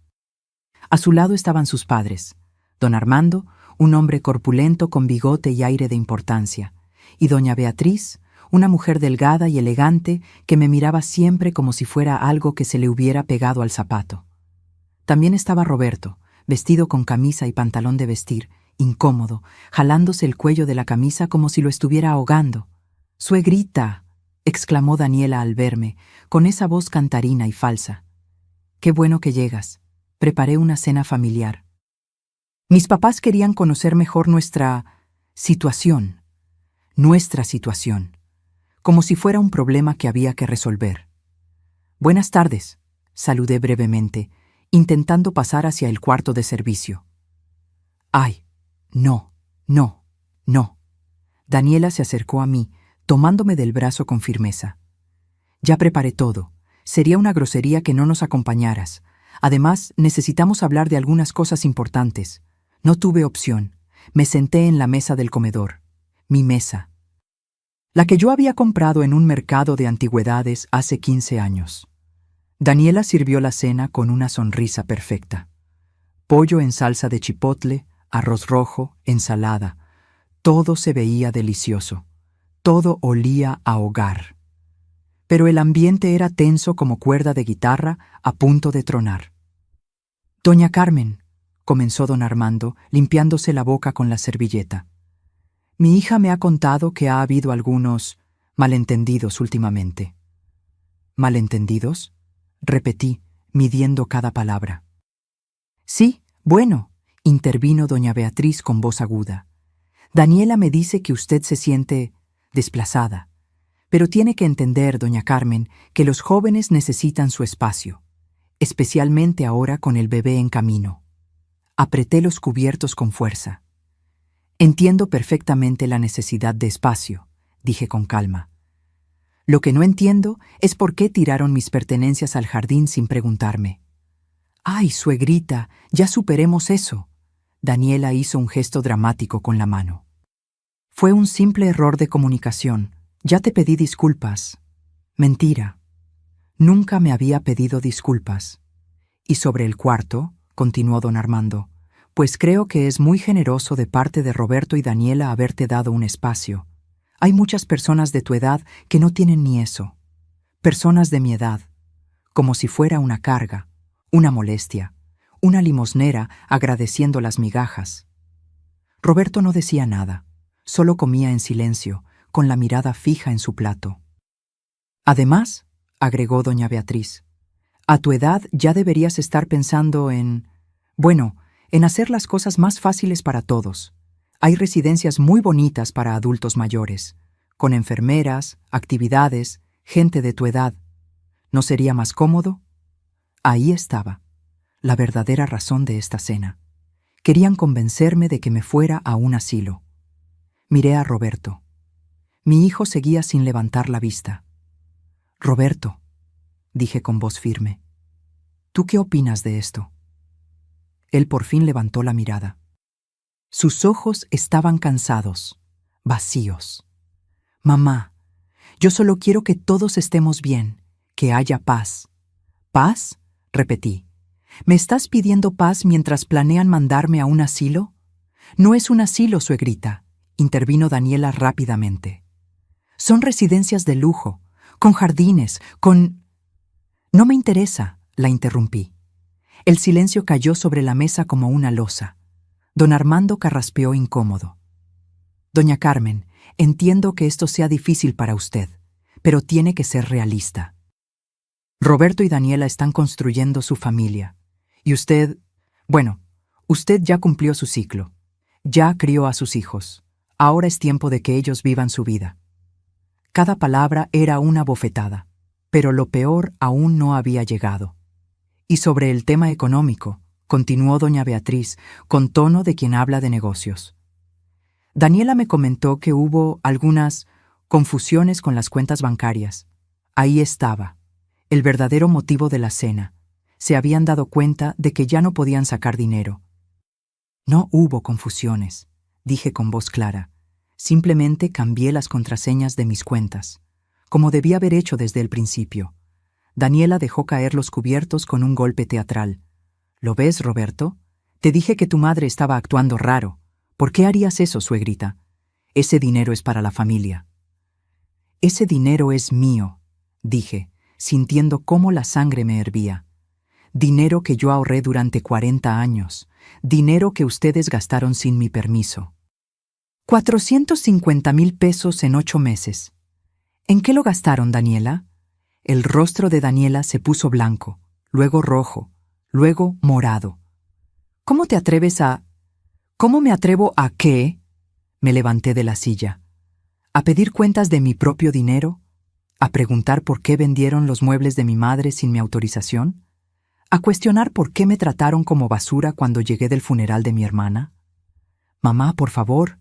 A su lado estaban sus padres, don Armando, un hombre corpulento con bigote y aire de importancia, y doña Beatriz, una mujer delgada y elegante que me miraba siempre como si fuera algo que se le hubiera pegado al zapato. También estaba Roberto, vestido con camisa y pantalón de vestir, incómodo, jalándose el cuello de la camisa como si lo estuviera ahogando. «¡Suegrita!», exclamó Daniela al verme, con esa voz cantarina y falsa. «Qué bueno que llegas. Preparé una cena familiar». Mis papás querían conocer mejor nuestra situación, como si fuera un problema que había que resolver. «Buenas tardes», saludé brevemente, intentando pasar hacia el cuarto de servicio. «Ay, no, no, no». Daniela se acercó a mí, tomándome del brazo con firmeza. «Ya preparé todo. Sería una grosería que no nos acompañaras. Además, necesitamos hablar de algunas cosas importantes. No tuve opción. Me senté en la mesa del comedor. Mi mesa. La que yo había comprado en un mercado de antigüedades hace 15 años. Daniela sirvió la cena con una sonrisa perfecta. Pollo en salsa de chipotle, arroz rojo, ensalada. Todo se veía delicioso. Todo olía a hogar. Pero el ambiente era tenso como cuerda de guitarra a punto de tronar. «Doña Carmen», comenzó don Armando, limpiándose la boca con la servilleta. «Mi hija me ha contado que ha habido algunos malentendidos últimamente». «¿Malentendidos?», repetí, midiendo cada palabra. «Sí, bueno», intervino doña Beatriz con voz aguda. «Daniela me dice que usted se siente desplazada. Pero tiene que entender, doña Carmen, que los jóvenes necesitan su espacio, especialmente ahora con el bebé en camino». Apreté los cubiertos con fuerza. «Entiendo perfectamente la necesidad de espacio», dije con calma. «Lo que no entiendo es por qué tiraron mis pertenencias al jardín sin preguntarme». «Ay, suegrita, ya superemos eso». Daniela hizo un gesto dramático con la mano. «Fue un simple error de comunicación. Ya te pedí disculpas». «Mentira. Nunca me había pedido disculpas». «Y sobre el cuarto», continuó don Armando, «pues creo que es muy generoso de parte de Roberto y Daniela haberte dado un espacio. Hay muchas personas de tu edad que no tienen ni eso. Personas de mi edad, como si fuera una carga, una molestia, una limosnera agradeciendo las migajas». Roberto no decía nada, solo comía en silencio, con la mirada fija en su plato. «Además», agregó doña Beatriz, «a tu edad ya deberías estar pensando en hacer las cosas más fáciles para todos. Hay residencias muy bonitas para adultos mayores, con enfermeras, actividades, gente de tu edad. ¿No sería más cómodo?». Ahí estaba, la verdadera razón de esta cena. Querían convencerme de que me fuera a un asilo. Miré a Roberto. Mi hijo seguía sin levantar la vista. «Roberto», dije con voz firme, «¿tú qué opinas de esto?». Él por fin levantó la mirada. Sus ojos estaban cansados, vacíos. «Mamá, yo solo quiero que todos estemos bien, que haya paz». «¿Paz?», repetí. «¿Me estás pidiendo paz mientras planean mandarme a un asilo?». «No es un asilo, suegrita», intervino Daniela rápidamente. «Son residencias de lujo, con jardines, con...». «No me interesa», la interrumpí. El silencio cayó sobre la mesa como una losa. Don Armando carraspeó incómodo. «Doña Carmen, entiendo que esto sea difícil para usted, pero tiene que ser realista. Roberto y Daniela están construyendo su familia. Y usted, usted ya cumplió su ciclo. Ya crió a sus hijos. Ahora es tiempo de que ellos vivan su vida». Cada palabra era una bofetada, pero lo peor aún no había llegado. «Y sobre el tema económico», continuó doña Beatriz, con tono de quien habla de negocios. «Daniela me comentó que hubo algunas confusiones con las cuentas bancarias. Ahí estaba, el verdadero motivo de la cena. Se habían dado cuenta de que ya no podían sacar dinero». «No hubo confusiones», dije con voz clara. «Simplemente cambié las contraseñas de mis cuentas, como debía haber hecho desde el principio». Daniela dejó caer los cubiertos con un golpe teatral. «¿Lo ves, Roberto? Te dije que tu madre estaba actuando raro. ¿Por qué harías eso, suegrita? Ese dinero es para la familia». «Ese dinero es mío», dije, sintiendo cómo la sangre me hervía. «Dinero que yo ahorré durante 40 años. Dinero que ustedes gastaron sin mi permiso». 450,000 pesos en 8 meses. ¿En qué lo gastaron, Daniela? El rostro de Daniela se puso blanco, luego rojo, luego morado. ¿Cómo te atreves a...? ¿Cómo me atrevo a qué? Me levanté de la silla. ¿A pedir cuentas de mi propio dinero? ¿A preguntar por qué vendieron los muebles de mi madre sin mi autorización? ¿A cuestionar por qué me trataron como basura cuando llegué del funeral de mi hermana? Mamá, por favor.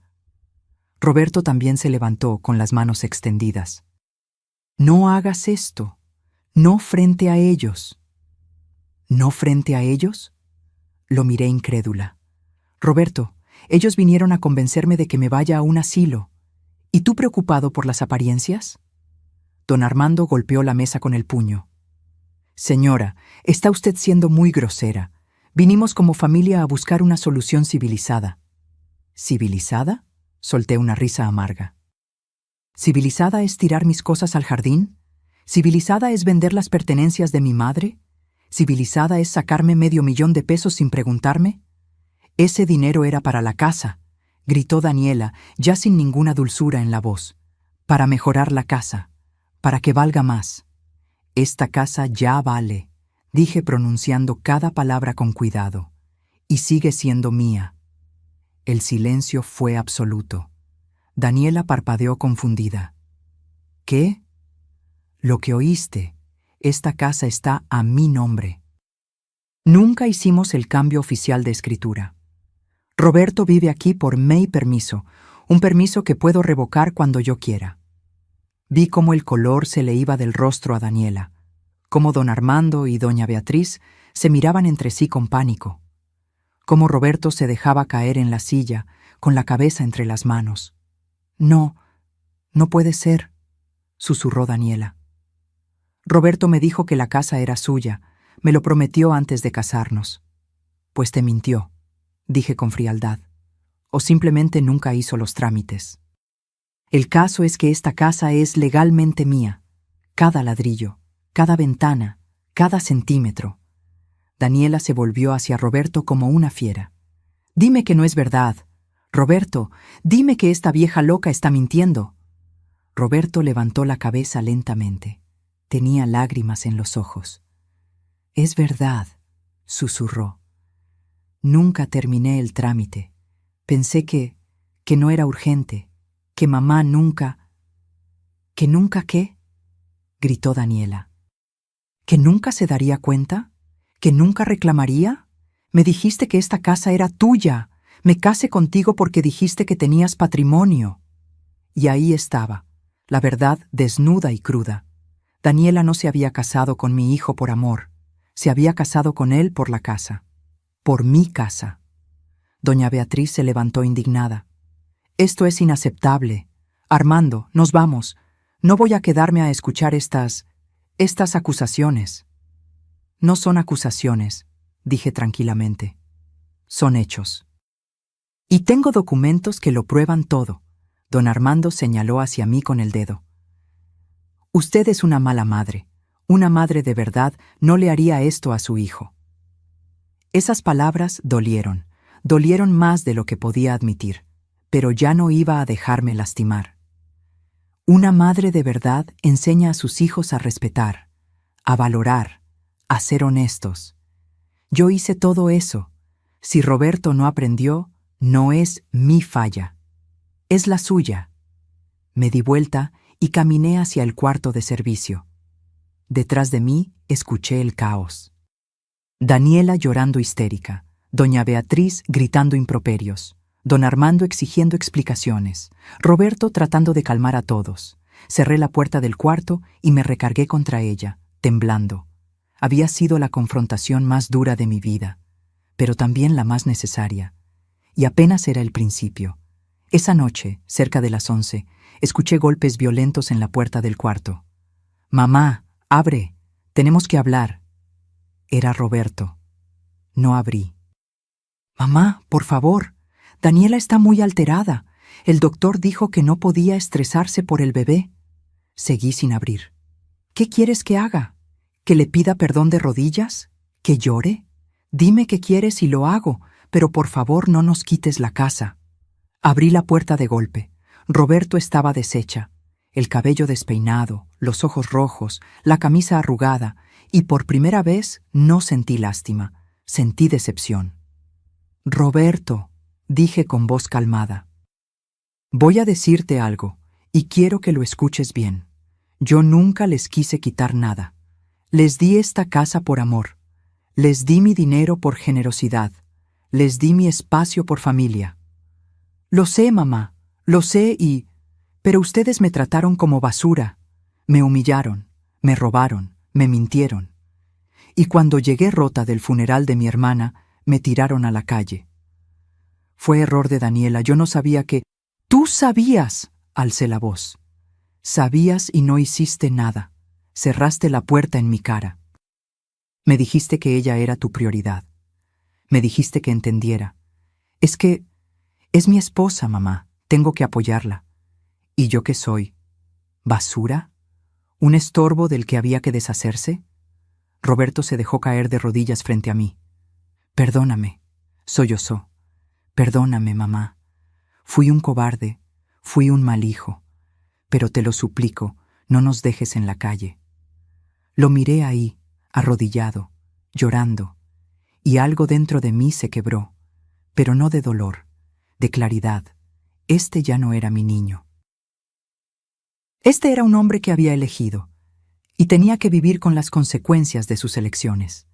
Roberto también se levantó con las manos extendidas. No hagas esto. No frente a ellos. ¿No frente a ellos? Lo miré incrédula. Roberto, ellos vinieron a convencerme de que me vaya a un asilo. ¿Y tú preocupado por las apariencias? Don Armando golpeó la mesa con el puño. Señora, está usted siendo muy grosera. Vinimos como familia a buscar una solución civilizada. ¿Civilizada? Solté una risa amarga. ¿Civilizada es tirar mis cosas al jardín? ¿Civilizada es vender las pertenencias de mi madre? ¿Civilizada es sacarme $500,000 sin preguntarme? Ese dinero era para la casa, gritó Daniela, ya sin ninguna dulzura en la voz. Para mejorar la casa, para que valga más. Esta casa ya vale, dije pronunciando cada palabra con cuidado, y sigue siendo mía. El silencio fue absoluto. Daniela parpadeó confundida. ¿Qué? Lo que oíste. Esta casa está a mi nombre. Nunca hicimos el cambio oficial de escritura. Roberto vive aquí por mi permiso, un permiso que puedo revocar cuando yo quiera. Vi cómo el color se le iba del rostro a Daniela, cómo don Armando y doña Beatriz se miraban entre sí con pánico, cómo Roberto se dejaba caer en la silla, con la cabeza entre las manos. No, no puede ser, susurró Daniela. Roberto me dijo que la casa era suya, me lo prometió antes de casarnos. Pues te mintió, dije con frialdad, o simplemente nunca hizo los trámites. El caso es que esta casa es legalmente mía, cada ladrillo, cada ventana, cada centímetro. Daniela se volvió hacia Roberto como una fiera. Dime que no es verdad. Roberto, dime que esta vieja loca está mintiendo. Roberto levantó la cabeza lentamente. Tenía lágrimas en los ojos. Es verdad, susurró. Nunca terminé el trámite. Pensé que no era urgente, que mamá nunca... ¿Que nunca qué? Gritó Daniela. ¿Que nunca se daría cuenta? ¿Que nunca reclamaría? Me dijiste que esta casa era tuya. Me casé contigo porque dijiste que tenías patrimonio. Y ahí estaba, la verdad desnuda y cruda. Daniela no se había casado con mi hijo por amor. Se había casado con él por la casa. Por mi casa. Doña Beatriz se levantó indignada. Esto es inaceptable. Armando, nos vamos. No voy a quedarme a escuchar estas acusaciones. No son acusaciones, dije tranquilamente. Son hechos. Y tengo documentos que lo prueban todo. Don Armando señaló hacia mí con el dedo. Usted es una mala madre. Una madre de verdad no le haría esto a su hijo. Esas palabras dolieron más de lo que podía admitir, pero ya no iba a dejarme lastimar. Una madre de verdad enseña a sus hijos a respetar, a valorar, a ser honestos. Yo hice todo eso. Si Roberto no aprendió, no es mi falla. Es la suya. Me di vuelta y caminé hacia el cuarto de servicio. Detrás de mí escuché el caos. Daniela llorando histérica, doña Beatriz gritando improperios, don Armando exigiendo explicaciones, Roberto tratando de calmar a todos. Cerré la puerta del cuarto y me recargué contra ella, temblando. Había sido la confrontación más dura de mi vida, pero también la más necesaria. Y apenas era el principio. Esa noche, cerca de las 11, escuché golpes violentos en la puerta del cuarto. «Mamá, abre, tenemos que hablar». Era Roberto. No abrí. «Mamá, por favor, Daniela está muy alterada. El doctor dijo que no podía estresarse por el bebé». Seguí sin abrir. «¿Qué quieres que haga? ¿Que le pida perdón de rodillas? ¿Que llore? Dime qué quieres y lo hago, pero por favor no nos quites la casa». Abrí la puerta de golpe. Roberto estaba deshecha, el cabello despeinado, los ojos rojos, la camisa arrugada, y por primera vez no sentí lástima, sentí decepción. «Roberto», dije con voz calmada, «voy a decirte algo, y quiero que lo escuches bien. Yo nunca les quise quitar nada. Les di esta casa por amor. Les di mi dinero por generosidad. Les di mi espacio por familia. Lo sé, mamá, lo sé pero ustedes me trataron como basura. Me humillaron, me robaron, me mintieron. Y cuando llegué rota del funeral de mi hermana, me tiraron a la calle. Fue error de Daniela, yo no sabía que... ¡Tú sabías!, alcé la voz. Sabías y no hiciste nada. Cerraste la puerta en mi cara. Me dijiste que ella era tu prioridad. Me dijiste que entendiera. Es que... es mi esposa, mamá. Tengo que apoyarla. ¿Y yo qué soy? ¿Basura? ¿Un estorbo del que había que deshacerse? Roberto se dejó caer de rodillas frente a mí. Perdóname, sollozó. Perdóname, mamá. Fui un cobarde, fui un mal hijo. Pero te lo suplico, no nos dejes en la calle. Lo miré ahí, arrodillado, llorando, y algo dentro de mí se quebró, pero no de dolor, de claridad. Este ya no era mi niño. Este era un hombre que había elegido, y tenía que vivir con las consecuencias de sus elecciones.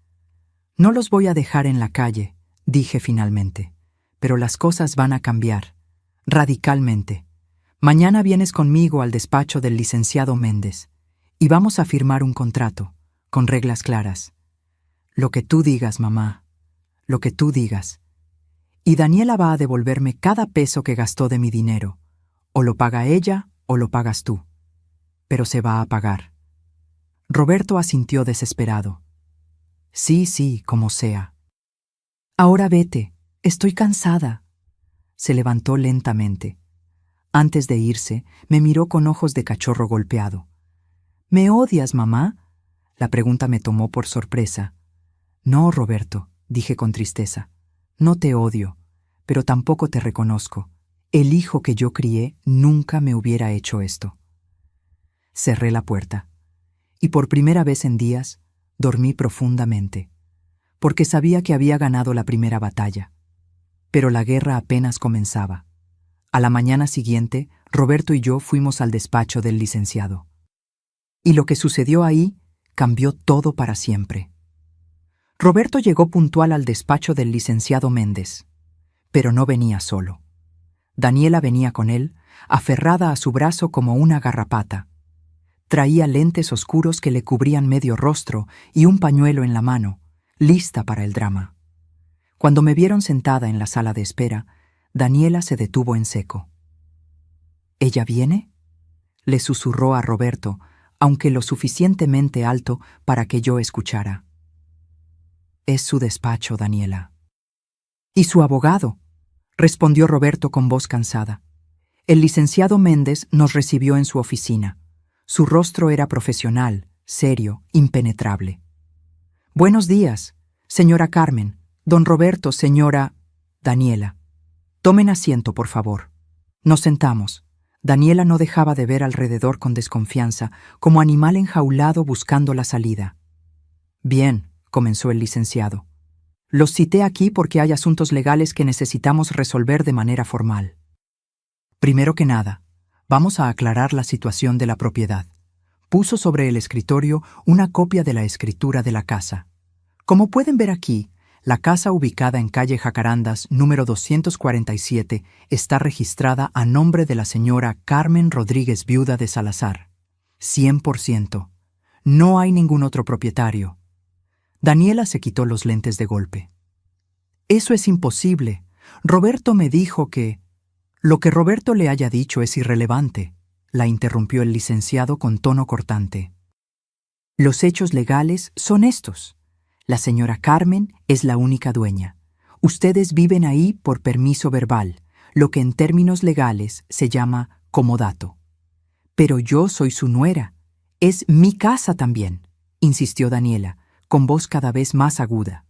No los voy a dejar en la calle, dije finalmente, pero las cosas van a cambiar, radicalmente. Mañana vienes conmigo al despacho del licenciado Méndez, y vamos a firmar un contrato, con reglas claras. Lo que tú digas, mamá, lo que tú digas. Y Daniela va a devolverme cada peso que gastó de mi dinero. O lo paga ella o lo pagas tú. Pero se va a pagar. Roberto asintió desesperado. Sí, como sea. Ahora vete, estoy cansada. Se levantó lentamente. Antes de irse, me miró con ojos de cachorro golpeado. ¿Me odias, mamá? La pregunta me tomó por sorpresa. No, Roberto, dije con tristeza. No te odio, pero tampoco te reconozco. El hijo que yo crié nunca me hubiera hecho esto. Cerré la puerta, y por primera vez en días dormí profundamente, porque sabía que había ganado la primera batalla. Pero la guerra apenas comenzaba. A la mañana siguiente, Roberto y yo fuimos al despacho del licenciado. Y lo que sucedió ahí cambió todo para siempre. Roberto llegó puntual al despacho del licenciado Méndez, pero no venía solo. Daniela venía con él, aferrada a su brazo como una garrapata. Traía lentes oscuros que le cubrían medio rostro y un pañuelo en la mano, lista para el drama. Cuando me vieron sentada en la sala de espera, Daniela se detuvo en seco. ¿Ella viene?, le susurró a Roberto, aunque lo suficientemente alto para que yo escuchara. Es su despacho, Daniela. ¿Y su abogado?, respondió Roberto con voz cansada. El licenciado Méndez nos recibió en su oficina. Su rostro era profesional, serio, impenetrable. Buenos días, señora Carmen, don Roberto, señora... Daniela. Tomen asiento, por favor. Nos sentamos. Daniela no dejaba de ver alrededor con desconfianza, como animal enjaulado buscando la salida. Bien, comenzó el licenciado. Los cité aquí porque hay asuntos legales que necesitamos resolver de manera formal. Primero que nada, vamos a aclarar la situación de la propiedad. Puso sobre el escritorio una copia de la escritura de la casa. Como pueden ver aquí, la casa ubicada en calle Jacarandas, número 247, está registrada a nombre de la señora Carmen Rodríguez, viuda de Salazar. 100%. No hay ningún otro propietario. Daniela se quitó los lentes de golpe. Eso es imposible. Roberto me dijo que... Lo que Roberto le haya dicho es irrelevante, la interrumpió el licenciado con tono cortante. Los hechos legales son estos. La señora Carmen es la única dueña. Ustedes viven ahí por permiso verbal, lo que en términos legales se llama comodato. Pero yo soy su nuera. Es mi casa también, insistió Daniela, con voz cada vez más aguda.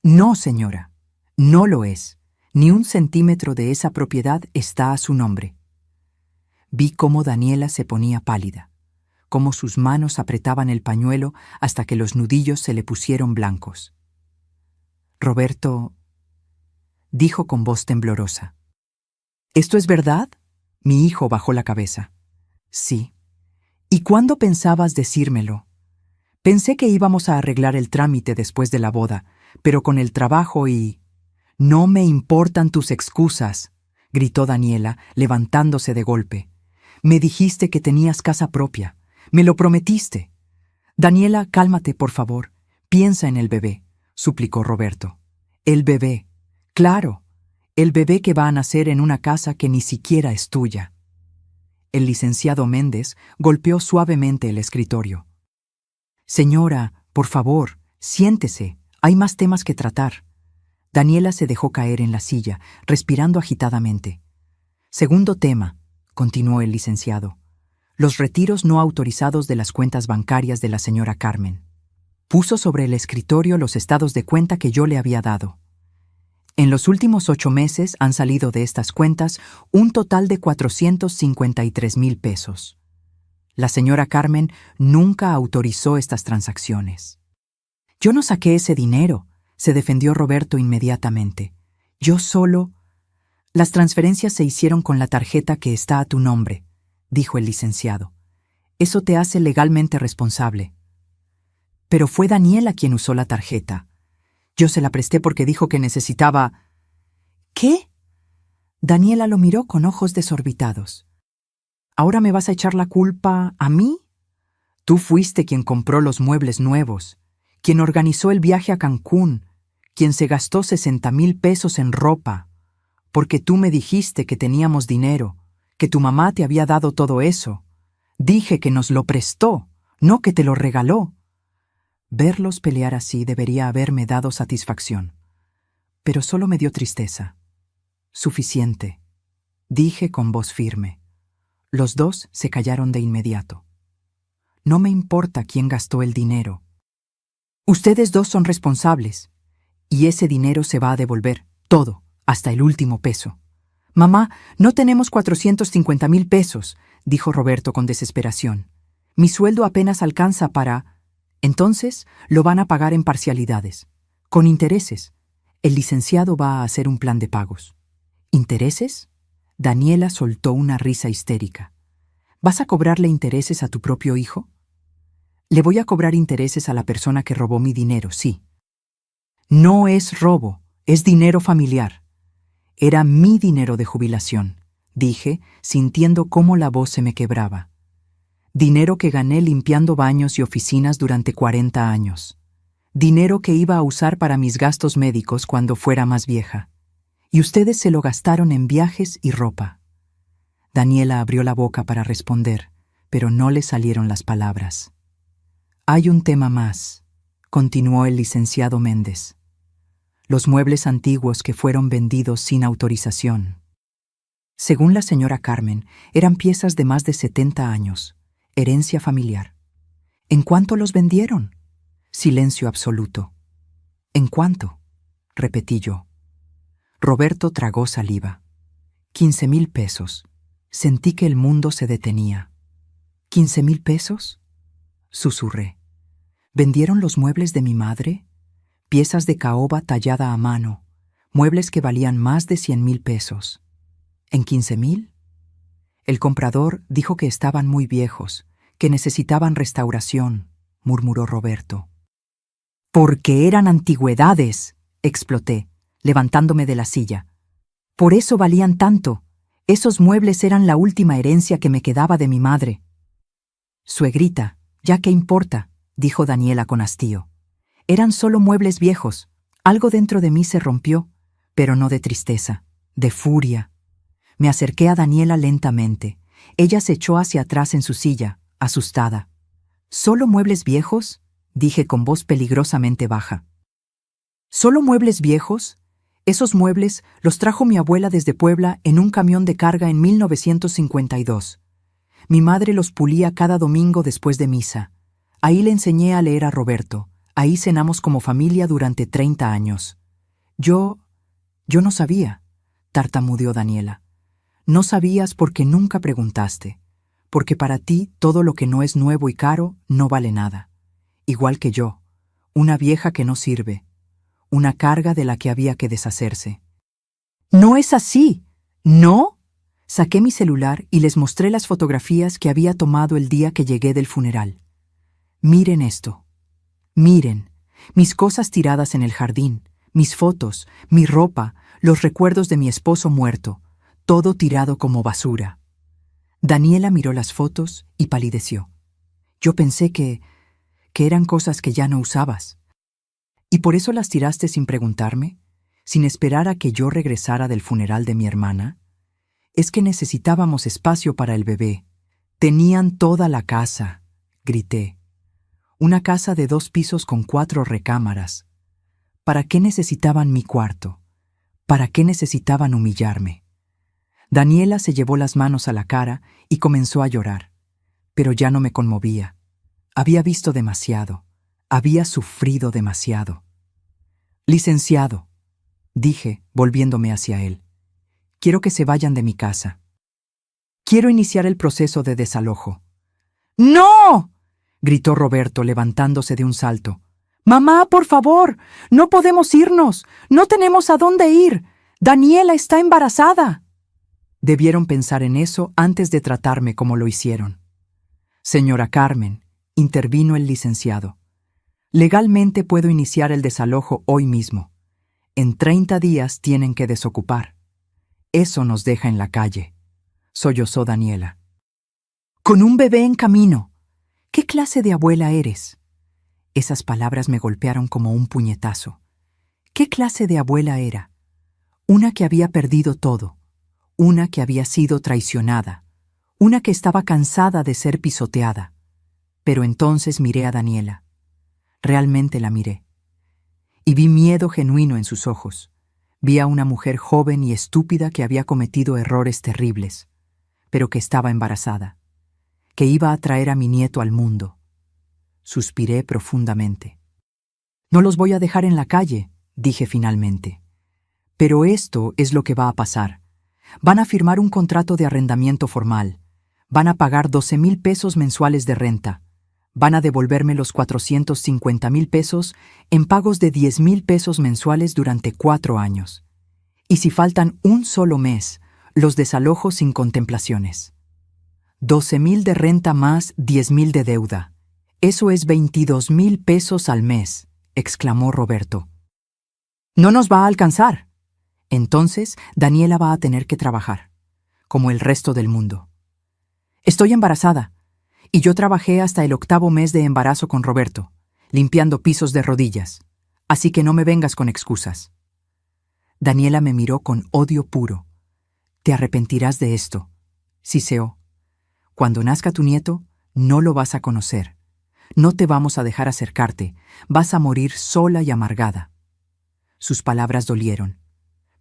No, señora, no lo es. Ni un centímetro de esa propiedad está a su nombre. Vi cómo Daniela se ponía pálida, cómo sus manos apretaban el pañuelo hasta que los nudillos se le pusieron blancos. Roberto dijo con voz temblorosa. ¿Esto es verdad? Mi hijo bajó la cabeza. Sí. ¿Y cuándo pensabas decírmelo? Pensé que íbamos a arreglar el trámite después de la boda, pero con el trabajo y... No me importan tus excusas, gritó Daniela, levantándose de golpe. Me dijiste que tenías casa propia. Me lo prometiste. Daniela, cálmate, por favor. Piensa en el bebé, suplicó Roberto. El bebé. Claro. El bebé que va a nacer en una casa que ni siquiera es tuya. El licenciado Méndez golpeó suavemente el escritorio. Señora, por favor, siéntese. Hay más temas que tratar. Daniela se dejó caer en la silla, respirando agitadamente. Segundo tema, continuó el licenciado. Los retiros no autorizados de las cuentas bancarias de la señora Carmen. Puso sobre el escritorio los estados de cuenta que yo le había dado. En los últimos 8 meses han salido de estas cuentas un total de 453,000 pesos. La señora Carmen nunca autorizó estas transacciones. Yo no saqué ese dinero, se defendió Roberto inmediatamente. Yo solo... Las transferencias se hicieron con la tarjeta que está a tu nombre, dijo el licenciado. Eso te hace legalmente responsable. Pero fue Daniela quien usó la tarjeta. Yo se la presté porque dijo que necesitaba... ¿Qué? Daniela lo miró con ojos desorbitados. ¿Ahora me vas a echar la culpa a mí? Tú fuiste quien compró los muebles nuevos, quien organizó el viaje a Cancún, quien se gastó 60,000 pesos en ropa, porque tú me dijiste que teníamos dinero, que tu mamá te había dado todo eso. Dije que nos lo prestó, no que te lo regaló. Verlos pelear así debería haberme dado satisfacción, pero solo me dio tristeza. Suficiente, dije con voz firme. Los dos se callaron de inmediato. No me importa quién gastó el dinero. Ustedes dos son responsables, y ese dinero se va a devolver, todo, hasta el último peso. Mamá, no tenemos 450,000 pesos, dijo Roberto con desesperación. Mi sueldo apenas alcanza para... Entonces, lo van a pagar en parcialidades, con intereses. El licenciado va a hacer un plan de pagos. ¿Intereses? Daniela soltó una risa histérica. ¿Vas a cobrarle intereses a tu propio hijo? Le voy a cobrar intereses a la persona que robó mi dinero, sí. No es robo, es dinero familiar. Era mi dinero de jubilación, dije, sintiendo cómo la voz se me quebraba. Dinero que gané limpiando baños y oficinas durante 40 años. Dinero que iba a usar para mis gastos médicos cuando fuera más vieja. Y ustedes se lo gastaron en viajes y ropa. Daniela abrió la boca para responder, pero no le salieron las palabras. Hay un tema más, continuó el licenciado Méndez. Los muebles antiguos que fueron vendidos sin autorización. Según la señora Carmen, eran piezas de más de 70 años, herencia familiar. ¿En cuánto los vendieron? Silencio absoluto. ¿En cuánto? Repetí yo. Roberto tragó saliva. 15,000 pesos. Sentí que el mundo se detenía. ¿15,000 pesos? Susurré. ¿Vendieron los muebles de mi madre? Piezas de caoba tallada a mano, muebles que valían más de 100,000 pesos. ¿En 15,000? El comprador dijo que estaban muy viejos, que necesitaban restauración, murmuró Roberto. Porque eran antigüedades, exploté, levantándome de la silla. Por eso valían tanto. Esos muebles eran la última herencia que me quedaba de mi madre. Suegrita, ¿ya qué importa?, dijo Daniela con hastío. Eran solo muebles viejos. Algo dentro de mí se rompió, pero no de tristeza, de furia. Me acerqué a Daniela lentamente. Ella se echó hacia atrás en su silla, asustada. ¿Solo muebles viejos?, dije con voz peligrosamente baja. ¿Solo muebles viejos? Esos muebles los trajo mi abuela desde Puebla en un camión de carga en 1952. Mi madre los pulía cada domingo después de misa. Ahí le enseñé a leer a Roberto. Ahí cenamos como familia durante 30 años. Yo no sabía, tartamudeó Daniela. No sabías porque nunca preguntaste, porque para ti todo lo que no es nuevo y caro no vale nada. Igual que yo, una vieja que no sirve, una carga de la que había que deshacerse. ¡No es así! ¿No? Saqué mi celular y les mostré las fotografías que había tomado el día que llegué del funeral. Miren esto. Miren, mis cosas tiradas en el jardín, mis fotos, mi ropa, los recuerdos de mi esposo muerto, todo tirado como basura. Daniela miró las fotos y palideció. Yo pensé que eran cosas que ya no usabas. ¿Y por eso las tiraste sin preguntarme? sin esperar a que yo regresara del funeral de mi hermana. Es que necesitábamos espacio para el bebé. Tenían toda la casa, grité. Una casa de 2 pisos con 4 recámaras. ¿Para qué necesitaban mi cuarto? ¿Para qué necesitaban humillarme? Daniela se llevó las manos a la cara y comenzó a llorar, pero ya no me conmovía. Había visto demasiado, había sufrido demasiado. Licenciado, dije, volviéndome hacia él, quiero que se vayan de mi casa. Quiero iniciar el proceso de desalojo. ¡No!, gritó Roberto levantándose de un salto. ¡Mamá, por favor! ¡No podemos irnos! ¡No tenemos a dónde ir! ¡Daniela está embarazada! Debieron pensar en eso antes de tratarme como lo hicieron. Señora Carmen, intervino el licenciado. Legalmente puedo iniciar el desalojo hoy mismo. En 30 días tienen que desocupar. Eso nos deja en la calle, sollozó Daniela. Con un bebé en camino. ¿Qué clase de abuela eres? Esas palabras me golpearon como un puñetazo. ¿Qué clase de abuela era? Una que había perdido todo, una que había sido traicionada, una que estaba cansada de ser pisoteada. Pero entonces miré a Daniela. Realmente la miré. Y vi miedo genuino en sus ojos. Vi a una mujer joven y estúpida que había cometido errores terribles, pero que estaba embarazada, que iba a traer a mi nieto al mundo. Suspiré profundamente. No los voy a dejar en la calle, dije finalmente. Pero esto es lo que va a pasar. Van a firmar un contrato de arrendamiento formal. Van a pagar 12,000 pesos mensuales de renta. Van a devolverme los 450,000 pesos en pagos de 10,000 pesos mensuales durante 4 años. Y si faltan un solo mes, los desalojo sin contemplaciones. 12,000 de renta más 10,000 de deuda. Eso es 22,000 pesos al mes, exclamó Roberto. No nos va a alcanzar. Entonces, Daniela va a tener que trabajar, como el resto del mundo. Estoy embarazada, y yo trabajé hasta el 8º mes de embarazo con Roberto, limpiando pisos de rodillas, así que no me vengas con excusas. Daniela me miró con odio puro. Te arrepentirás de esto, siseó. Cuando nazca tu nieto, no lo vas a conocer. No te vamos a dejar acercarte, vas a morir sola y amargada. Sus palabras dolieron,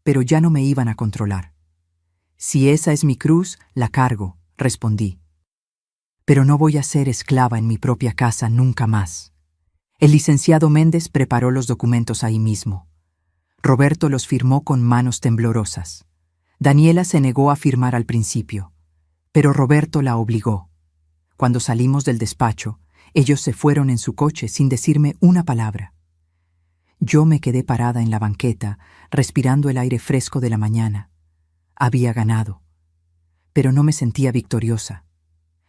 pero ya no me iban a controlar. Si esa es mi cruz, la cargo, respondí. Pero no voy a ser esclava en mi propia casa nunca más. El licenciado Méndez preparó los documentos ahí mismo. Roberto los firmó con manos temblorosas. Daniela se negó a firmar al principio, pero Roberto la obligó. Cuando salimos del despacho, ellos se fueron en su coche sin decirme una palabra. Yo me quedé parada en la banqueta, respirando el aire fresco de la mañana. Había ganado, pero no me sentía victoriosa.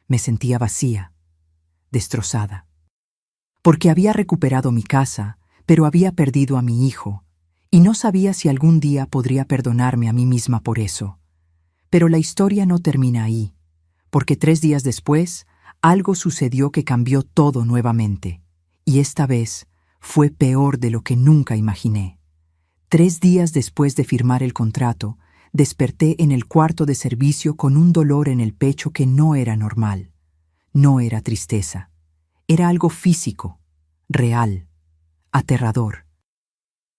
Me sentía vacía, destrozada. Porque había recuperado mi casa, pero había perdido a mi hijo, y no sabía si algún día podría perdonarme a mí misma por eso. Pero la historia no termina ahí, porque 3 días después, algo sucedió que cambió todo nuevamente, y esta vez fue peor de lo que nunca imaginé. 3 días después de firmar el contrato, desperté en el cuarto de servicio con un dolor en el pecho que no era normal. No era tristeza. Era algo físico, real, aterrador.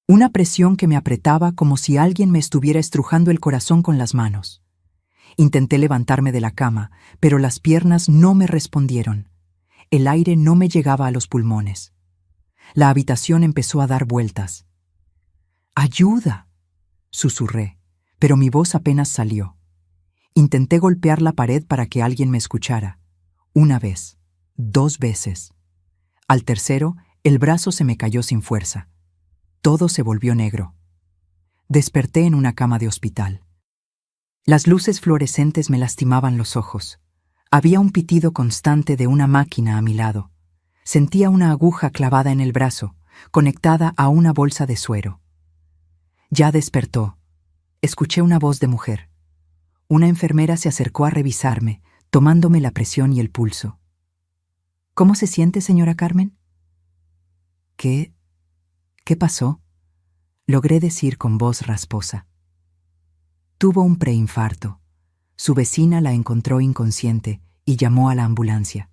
Una presión que me apretaba como si alguien me estuviera estrujando el corazón con las manos. Intenté levantarme de la cama, pero las piernas no me respondieron. El aire no me llegaba a los pulmones. La habitación empezó a dar vueltas. ¡Ayuda!, susurré, pero mi voz apenas salió. Intenté golpear la pared para que alguien me escuchara. 1 vez, 2 veces. Al tercero, el brazo se me cayó sin fuerza. Todo se volvió negro. Desperté en una cama de hospital. Las luces fluorescentes me lastimaban los ojos. Había un pitido constante de una máquina a mi lado. Sentía una aguja clavada en el brazo, conectada a una bolsa de suero. Ya despertó. Escuché una voz de mujer. Una enfermera se acercó a revisarme, tomándome la presión y el pulso. ¿Cómo se siente, señora Carmen? ¿Qué pasó? logré decir con voz rasposa. Tuvo un preinfarto. Su vecina la encontró inconsciente y llamó a la ambulancia.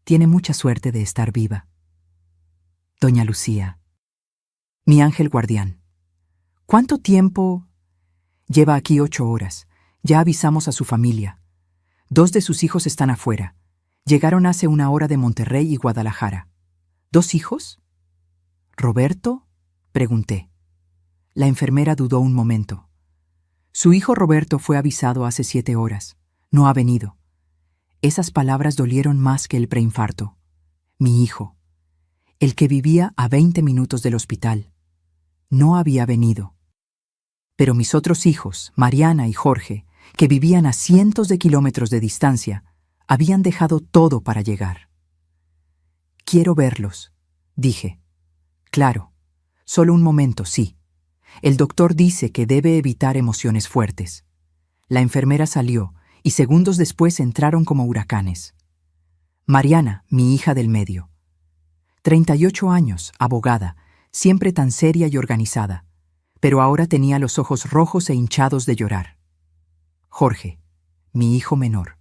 Tiene mucha suerte de estar viva. Doña Lucía. Mi ángel guardián. ¿Cuánto tiempo? Lleva aquí 8 horas. Ya avisamos a su familia. 2 de sus hijos están afuera. Llegaron hace 1 hora de Monterrey y Guadalajara. ¿2 hijos? ¿Roberto? Pregunté. La enfermera dudó un momento. Su hijo Roberto fue avisado hace 7 horas. No ha venido. Esas palabras dolieron más que el preinfarto. Mi hijo, el que vivía a 20 minutos del hospital, no había venido. Pero mis otros hijos, Mariana y Jorge, que vivían a cientos de kilómetros de distancia, habían dejado todo para llegar. Quiero verlos, dije. Claro, solo un momento, sí. El doctor dice que debe evitar emociones fuertes. La enfermera salió y segundos después entraron como huracanes. Mariana, mi hija del medio. 38 años, abogada, siempre tan seria y organizada, pero ahora tenía los ojos rojos e hinchados de llorar. Jorge, mi hijo menor.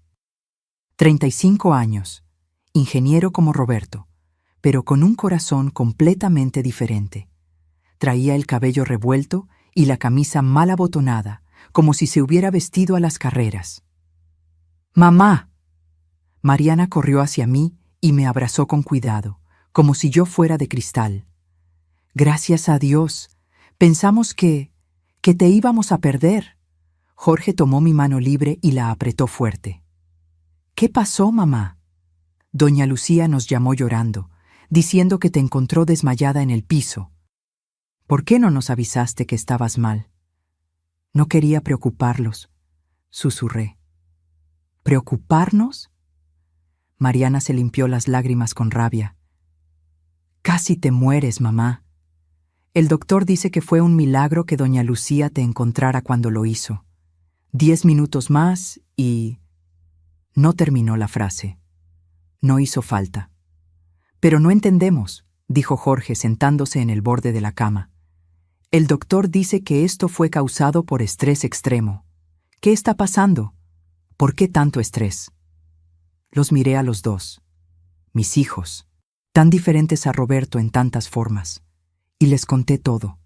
35 años, ingeniero como Roberto, pero con un corazón completamente diferente. Traía el cabello revuelto y la camisa mal abotonada, como si se hubiera vestido a las carreras. ¡Mamá! Mariana corrió hacia mí y me abrazó con cuidado, como si yo fuera de cristal. Gracias a Dios. Pensamos que te íbamos a perder. Jorge tomó mi mano libre y la apretó fuerte. ¿Qué pasó, mamá? Doña Lucía nos llamó llorando, diciendo que te encontró desmayada en el piso. ¿Por qué no nos avisaste que estabas mal? No quería preocuparlos, susurré. ¿Preocuparnos? Mariana se limpió las lágrimas con rabia. Casi te mueres, mamá. El doctor dice que fue un milagro que doña Lucía te encontrara cuando lo hizo. 10 minutos más y... No terminó la frase. No hizo falta. Pero no entendemos, dijo Jorge sentándose en el borde de la cama. El doctor dice que esto fue causado por estrés extremo. ¿Qué está pasando? ¿Por qué tanto estrés? Los miré a los dos. Mis hijos, tan diferentes a Roberto en tantas formas. Y les conté todo.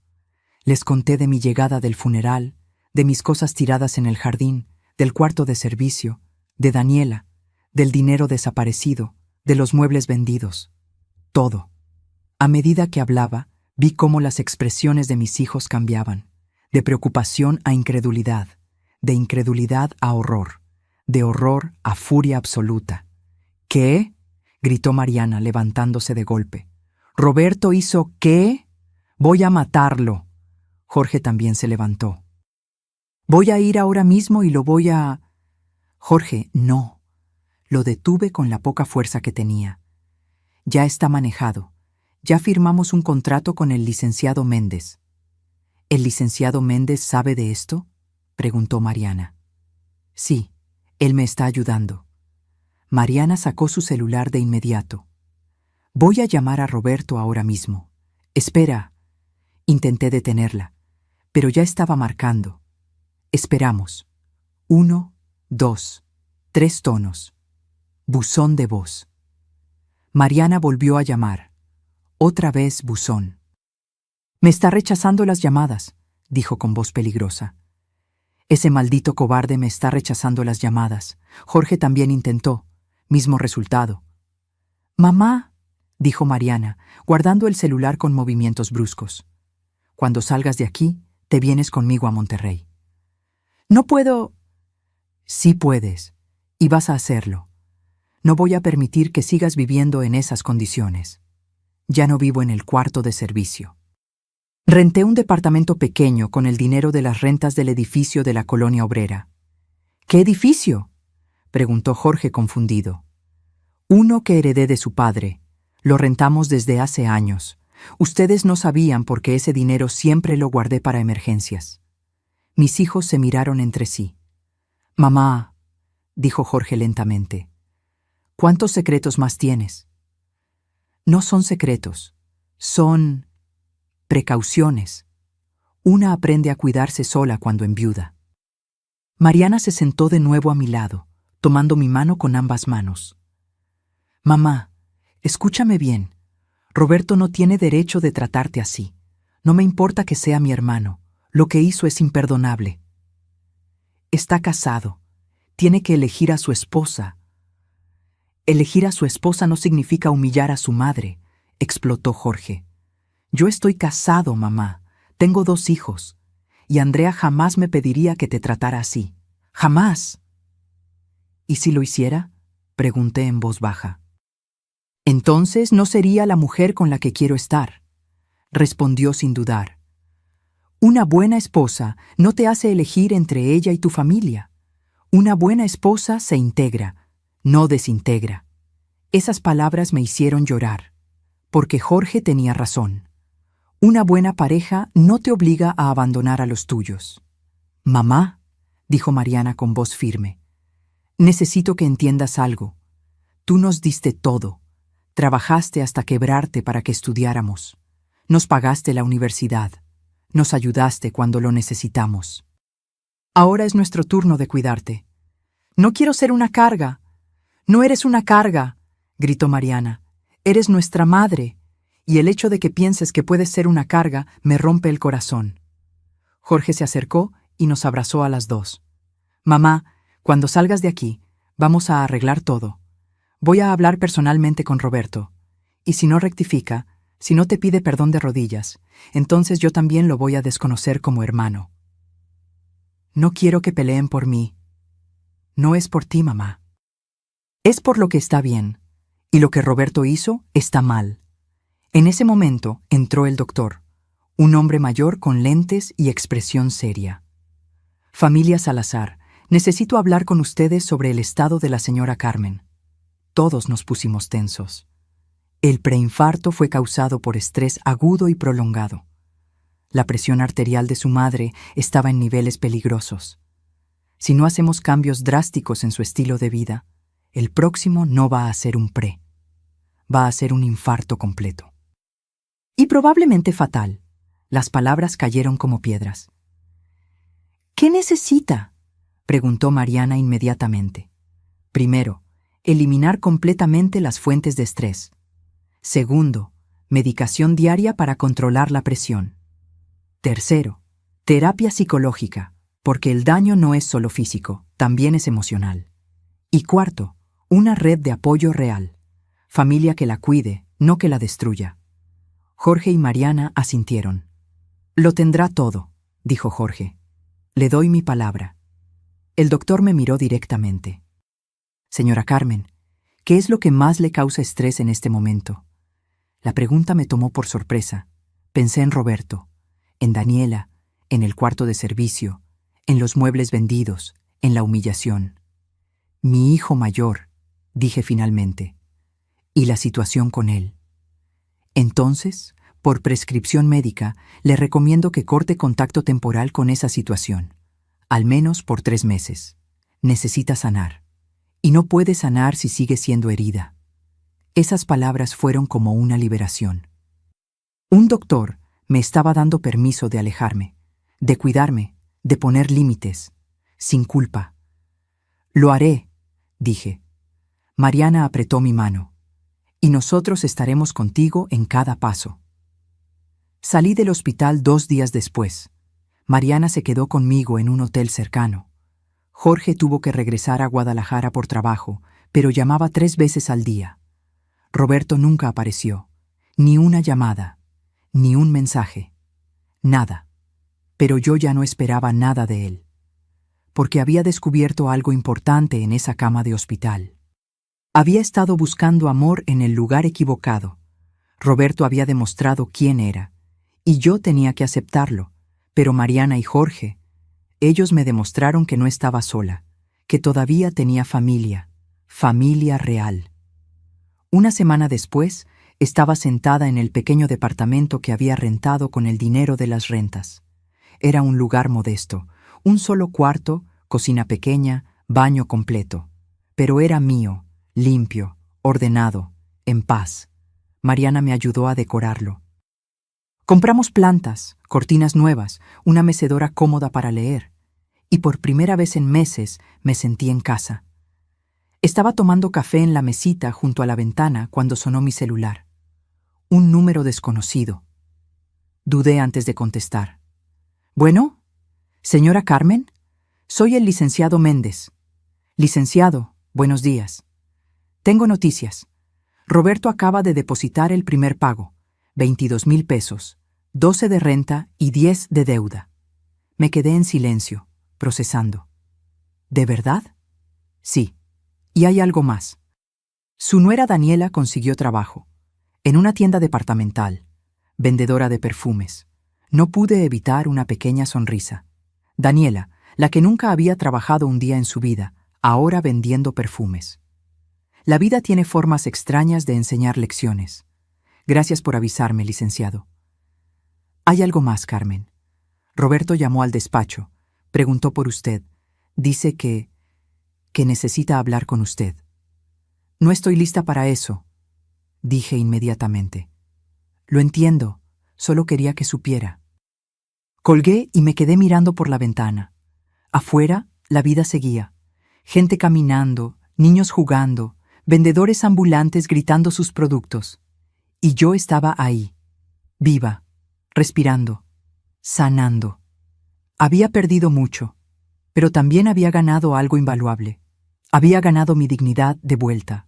Les conté de mi llegada del funeral, de mis cosas tiradas en el jardín, del cuarto de servicio, de Daniela, del dinero desaparecido, de los muebles vendidos. Todo. A medida que hablaba, vi cómo las expresiones de mis hijos cambiaban, de preocupación a incredulidad, de incredulidad a horror, de horror a furia absoluta. ¿Qué? Gritó Mariana, levantándose de golpe. ¿Roberto hizo qué? Voy a matarlo. Jorge también se levantó. Voy a ir ahora mismo y lo voy a... Jorge, no. Lo detuve con la poca fuerza que tenía. Ya está manejado. Ya firmamos un contrato con el licenciado Méndez. ¿El licenciado Méndez sabe de esto? Preguntó Mariana. Sí, él me está ayudando. Mariana sacó su celular de inmediato. Voy a llamar a Roberto ahora mismo. Espera. Intenté detenerla, pero ya estaba marcando. Esperamos. 1, 2, 3 tonos. Buzón de voz. Mariana volvió a llamar. Otra vez buzón. Me está rechazando las llamadas, dijo con voz peligrosa. Ese maldito cobarde me está rechazando las llamadas. Jorge también intentó. Mismo resultado. Mamá, dijo Mariana, guardando el celular con movimientos bruscos. Cuando salgas de aquí, te vienes conmigo a Monterrey. No puedo... Sí puedes, y vas a hacerlo. No voy a permitir que sigas viviendo en esas condiciones. Ya no vivo en el cuarto de servicio. Renté un departamento pequeño con el dinero de las rentas del edificio de la colonia obrera. ¿Qué edificio? Preguntó Jorge confundido. Uno que heredé de su padre. Lo rentamos desde hace años. Ustedes no sabían porque ese dinero siempre lo guardé para emergencias. Mis hijos se miraron entre sí. Mamá, dijo Jorge lentamente, ¿cuántos secretos más tienes? No son secretos, son precauciones. Una aprende a cuidarse sola cuando enviuda. Mariana se sentó de nuevo a mi lado, tomando mi mano con ambas manos. Mamá, escúchame bien. Roberto no tiene derecho de tratarte así. No me importa que sea mi hermano. Lo que hizo es imperdonable. Está casado. Tiene que elegir a su esposa. Elegir a su esposa no significa humillar a su madre, explotó Jorge. Yo estoy casado, mamá. Tengo 2 hijos. Y Andrea jamás me pediría que te tratara así. ¡Jamás! ¿Y si lo hiciera? Pregunté en voz baja. Entonces no sería la mujer con la que quiero estar, respondió sin dudar. Una buena esposa no te hace elegir entre ella y tu familia. Una buena esposa se integra, no desintegra. Esas palabras me hicieron llorar, porque Jorge tenía razón. Una buena pareja no te obliga a abandonar a los tuyos. Mamá, dijo Mariana con voz firme, necesito que entiendas algo. Tú nos diste todo. Trabajaste hasta quebrarte para que estudiáramos. Nos pagaste la universidad. Nos ayudaste cuando lo necesitamos. Ahora es nuestro turno de cuidarte. No quiero ser una carga. No eres una carga, gritó Mariana. Eres nuestra madre. Y el hecho de que pienses que puedes ser una carga me rompe el corazón. Jorge se acercó y nos abrazó a las 2. Mamá, cuando salgas de aquí, vamos a arreglar todo. Voy a hablar personalmente con Roberto. Y si no rectifica, si no te pide perdón de rodillas, entonces yo también lo voy a desconocer como hermano. No quiero que peleen por mí. No es por ti, mamá. Es por lo que está bien. Y lo que Roberto hizo está mal. En ese momento entró el doctor, un hombre mayor con lentes y expresión seria. Familia Salazar, necesito hablar con ustedes sobre el estado de la señora Carmen. Todos nos pusimos tensos. El preinfarto fue causado por estrés agudo y prolongado. La presión arterial de su madre estaba en niveles peligrosos. Si no hacemos cambios drásticos en su estilo de vida, el próximo no va a ser un pre. Va a ser un infarto completo. Y probablemente fatal. Las palabras cayeron como piedras. ¿Qué necesita?, preguntó Mariana inmediatamente. Primero, eliminar completamente las fuentes de estrés. Segundo, medicación diaria para controlar la presión. Tercero, terapia psicológica, porque el daño no es solo físico, también es emocional. Y cuarto, una red de apoyo real. Familia que la cuide, no que la destruya. Jorge y Mariana asintieron. Lo tendrá todo, dijo Jorge. Le doy mi palabra. El doctor me miró directamente. Señora Carmen, ¿qué es lo que más le causa estrés en este momento? La pregunta me tomó por sorpresa. Pensé en Roberto, en Daniela, en el cuarto de servicio, en los muebles vendidos, en la humillación. Mi hijo mayor, dije finalmente, y la situación con él. Entonces, por prescripción médica, le recomiendo que corte contacto temporal con esa situación, al menos por 3 meses. Necesita sanar. Y no puede sanar si sigue siendo herida. Esas palabras fueron como una liberación. Un doctor me estaba dando permiso de alejarme, de cuidarme, de poner límites, sin culpa. Lo haré, dije. Mariana apretó mi mano. Y nosotros estaremos contigo en cada paso. Salí del hospital 2 días después. Mariana se quedó conmigo en un hotel cercano. Jorge tuvo que regresar a Guadalajara por trabajo, pero llamaba 3 veces al día. Roberto nunca apareció. Ni una llamada, ni un mensaje. Nada. Pero yo ya no esperaba nada de él. Porque había descubierto algo importante en esa cama de hospital. Había estado buscando amor en el lugar equivocado. Roberto había demostrado quién era, y yo tenía que aceptarlo. Pero Mariana y Jorge, ellos me demostraron que no estaba sola, que todavía tenía familia, familia real. Una semana después, estaba sentada en el pequeño departamento que había rentado con el dinero de las rentas. Era un lugar modesto, un solo cuarto, cocina pequeña, baño completo. Pero era mío, limpio, ordenado, en paz. Mariana me ayudó a decorarlo. Compramos plantas, cortinas nuevas, una mecedora cómoda para leer, y por primera vez en meses me sentí en casa. Estaba tomando café en la mesita junto a la ventana cuando sonó mi celular. Un número desconocido. Dudé antes de contestar. ¿Bueno? ¿Señora Carmen? Soy el licenciado Méndez. Licenciado, buenos días. Tengo noticias. Roberto acaba de depositar el primer pago, 22,000 pesos, 12 de renta y 10 de deuda. Me quedé en silencio, procesando. ¿De verdad? Sí. Y hay algo más. Su nuera Daniela consiguió trabajo, en una tienda departamental, vendedora de perfumes. No pude evitar una pequeña sonrisa. Daniela, la que nunca había trabajado un día en su vida, ahora vendiendo perfumes. La vida tiene formas extrañas de enseñar lecciones. Gracias por avisarme, licenciado. Hay algo más, Carmen. Roberto llamó al despacho, preguntó por usted. Dice que necesita hablar con usted. No estoy lista para eso, dije inmediatamente. Lo entiendo, solo quería que supiera. Colgué y me quedé mirando por la ventana. Afuera, la vida seguía. Gente caminando, niños jugando, vendedores ambulantes gritando sus productos. Y yo estaba ahí, viva, respirando, sanando. Había perdido mucho, pero también había ganado algo invaluable. Había ganado mi dignidad de vuelta.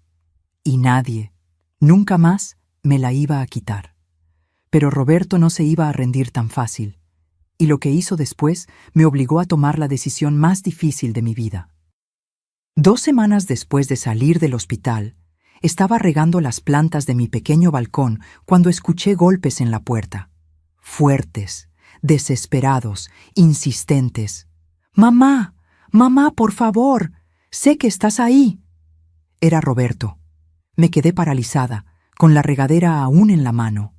Y nadie, nunca más, me la iba a quitar. Pero Roberto no se iba a rendir tan fácil. Y lo que hizo después me obligó a tomar la decisión más difícil de mi vida. 2 semanas después de salir del hospital, estaba regando las plantas de mi pequeño balcón cuando escuché golpes en la puerta. Fuertes, desesperados, insistentes. «¡Mamá! ¡Mamá, por favor! Sé que estás ahí». Era Roberto. Me quedé paralizada, con la regadera aún en la mano.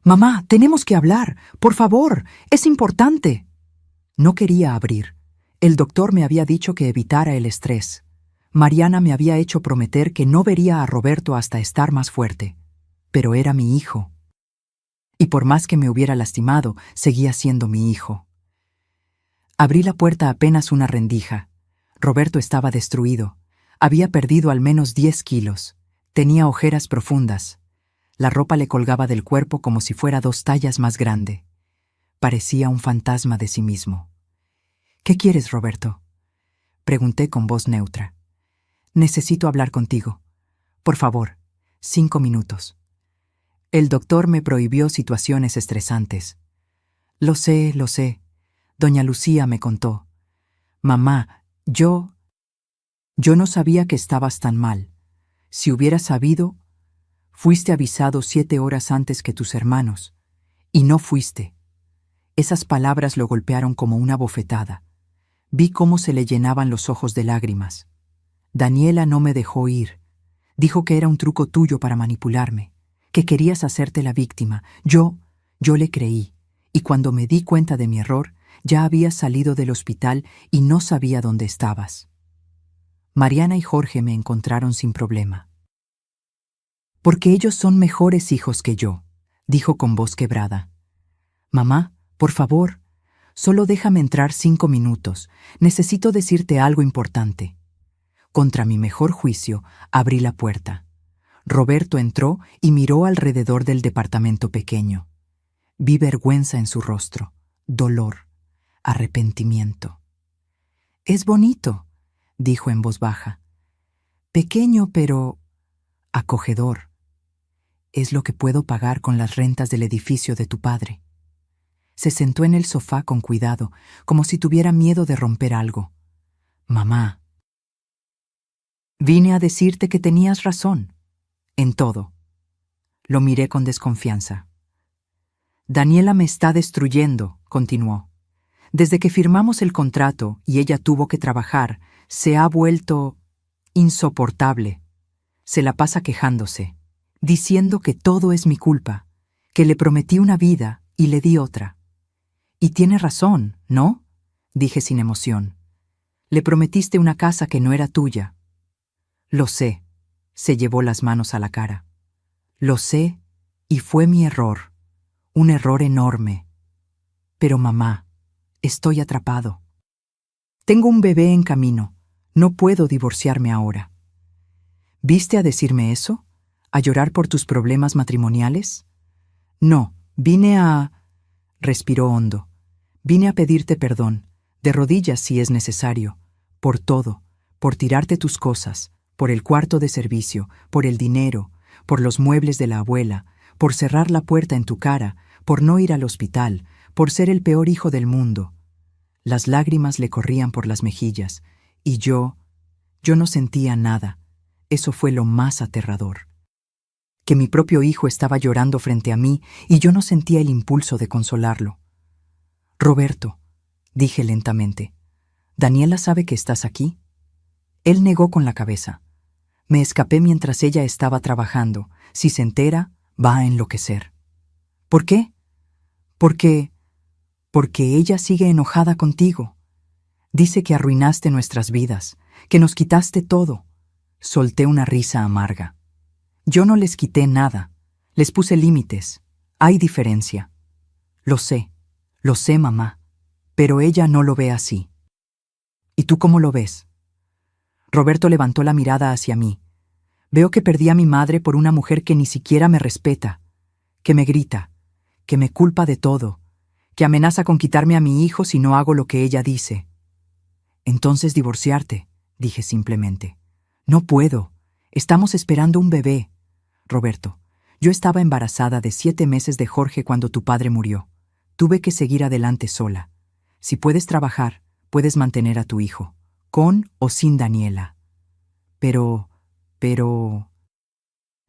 «Mamá, tenemos que hablar. Por favor, es importante». No quería abrir. El doctor me había dicho que evitara el estrés. Mariana me había hecho prometer que no vería a Roberto hasta estar más fuerte. Pero era mi hijo. Y por más que me hubiera lastimado, seguía siendo mi hijo. Abrí la puerta apenas una rendija. Roberto estaba destruido. Había perdido al menos 10 kilos. Tenía ojeras profundas. La ropa le colgaba del cuerpo como si fuera 2 tallas más grande. Parecía un fantasma de sí mismo. «¿Qué quieres, Roberto?», pregunté con voz neutra. «Necesito hablar contigo. Por favor, 5 minutos». El doctor me prohibió situaciones estresantes. Lo sé. Doña Lucía me contó. «Mamá, yo no sabía que estabas tan mal. Si hubiera sabido, fuiste avisado 7 horas antes que tus hermanos. Y no fuiste». Esas palabras lo golpearon como una bofetada. Vi cómo se le llenaban los ojos de lágrimas. Daniela no me dejó ir. Dijo que era un truco tuyo para manipularme, que querías hacerte la víctima. Yo le creí, y cuando me di cuenta de mi error, ya había salido del hospital y no sabía dónde estabas. Mariana y Jorge me encontraron sin problema. «Porque ellos son mejores hijos que yo», dijo con voz quebrada. «Mamá, por favor, solo déjame entrar 5 minutos. Necesito decirte algo importante». Contra mi mejor juicio, abrí la puerta. Roberto entró y miró alrededor del departamento pequeño. Vi vergüenza en su rostro, dolor, arrepentimiento. «Es bonito», dijo en voz baja. «Pequeño, pero acogedor. Es lo que puedo pagar con las rentas del edificio de tu padre». Se sentó en el sofá con cuidado, como si tuviera miedo de romper algo. «Mamá, vine a decirte que tenías razón. En todo». Lo miré con desconfianza. «Daniela me está destruyendo», continuó. «Desde que firmamos el contrato y ella tuvo que trabajar, se ha vuelto insoportable. Se la pasa quejándose, diciendo que todo es mi culpa, que le prometí una vida y le di otra. Y tiene razón, ¿no?», dije sin emoción. «Le prometiste una casa que no era tuya». «Lo sé», se llevó las manos a la cara. «Lo sé, y fue mi error. Un error enorme. Pero mamá, estoy atrapado. Tengo un bebé en camino. No puedo divorciarme ahora. ¿Viste a decirme eso? ¿A llorar por tus problemas matrimoniales? No, vine a... Respiró hondo. Vine a pedirte perdón, de rodillas si es necesario, por todo, por tirarte tus cosas, por el cuarto de servicio, por el dinero, por los muebles de la abuela, por cerrar la puerta en tu cara, por no ir al hospital, por ser el peor hijo del mundo. Las lágrimas le corrían por las mejillas, y yo no sentía nada. Eso fue lo más aterrador. Que mi propio hijo estaba llorando frente a mí y yo no sentía el impulso de consolarlo. Roberto, dije lentamente, ¿Daniela sabe que estás aquí? Él negó con la cabeza. Me escapé mientras ella estaba trabajando. Si se entera, va a enloquecer. ¿Por qué? Porque ella sigue enojada contigo. Dice que arruinaste nuestras vidas, que nos quitaste todo. Solté una risa amarga. Yo no les quité nada. Les puse límites. Hay diferencia. Lo sé, mamá. Pero ella no lo ve así. ¿Y tú cómo lo ves? Roberto levantó la mirada hacia mí. Veo que perdí a mi madre por una mujer que ni siquiera me respeta, que me grita, que me culpa de todo, que amenaza con quitarme a mi hijo si no hago lo que ella dice. Entonces divorciarte, dije simplemente. No puedo. Estamos esperando un bebé. Roberto, yo estaba embarazada de 7 meses de Jorge cuando tu padre murió. Tuve que seguir adelante sola. Si puedes trabajar, puedes mantener a tu hijo, con o sin Daniela. Pero...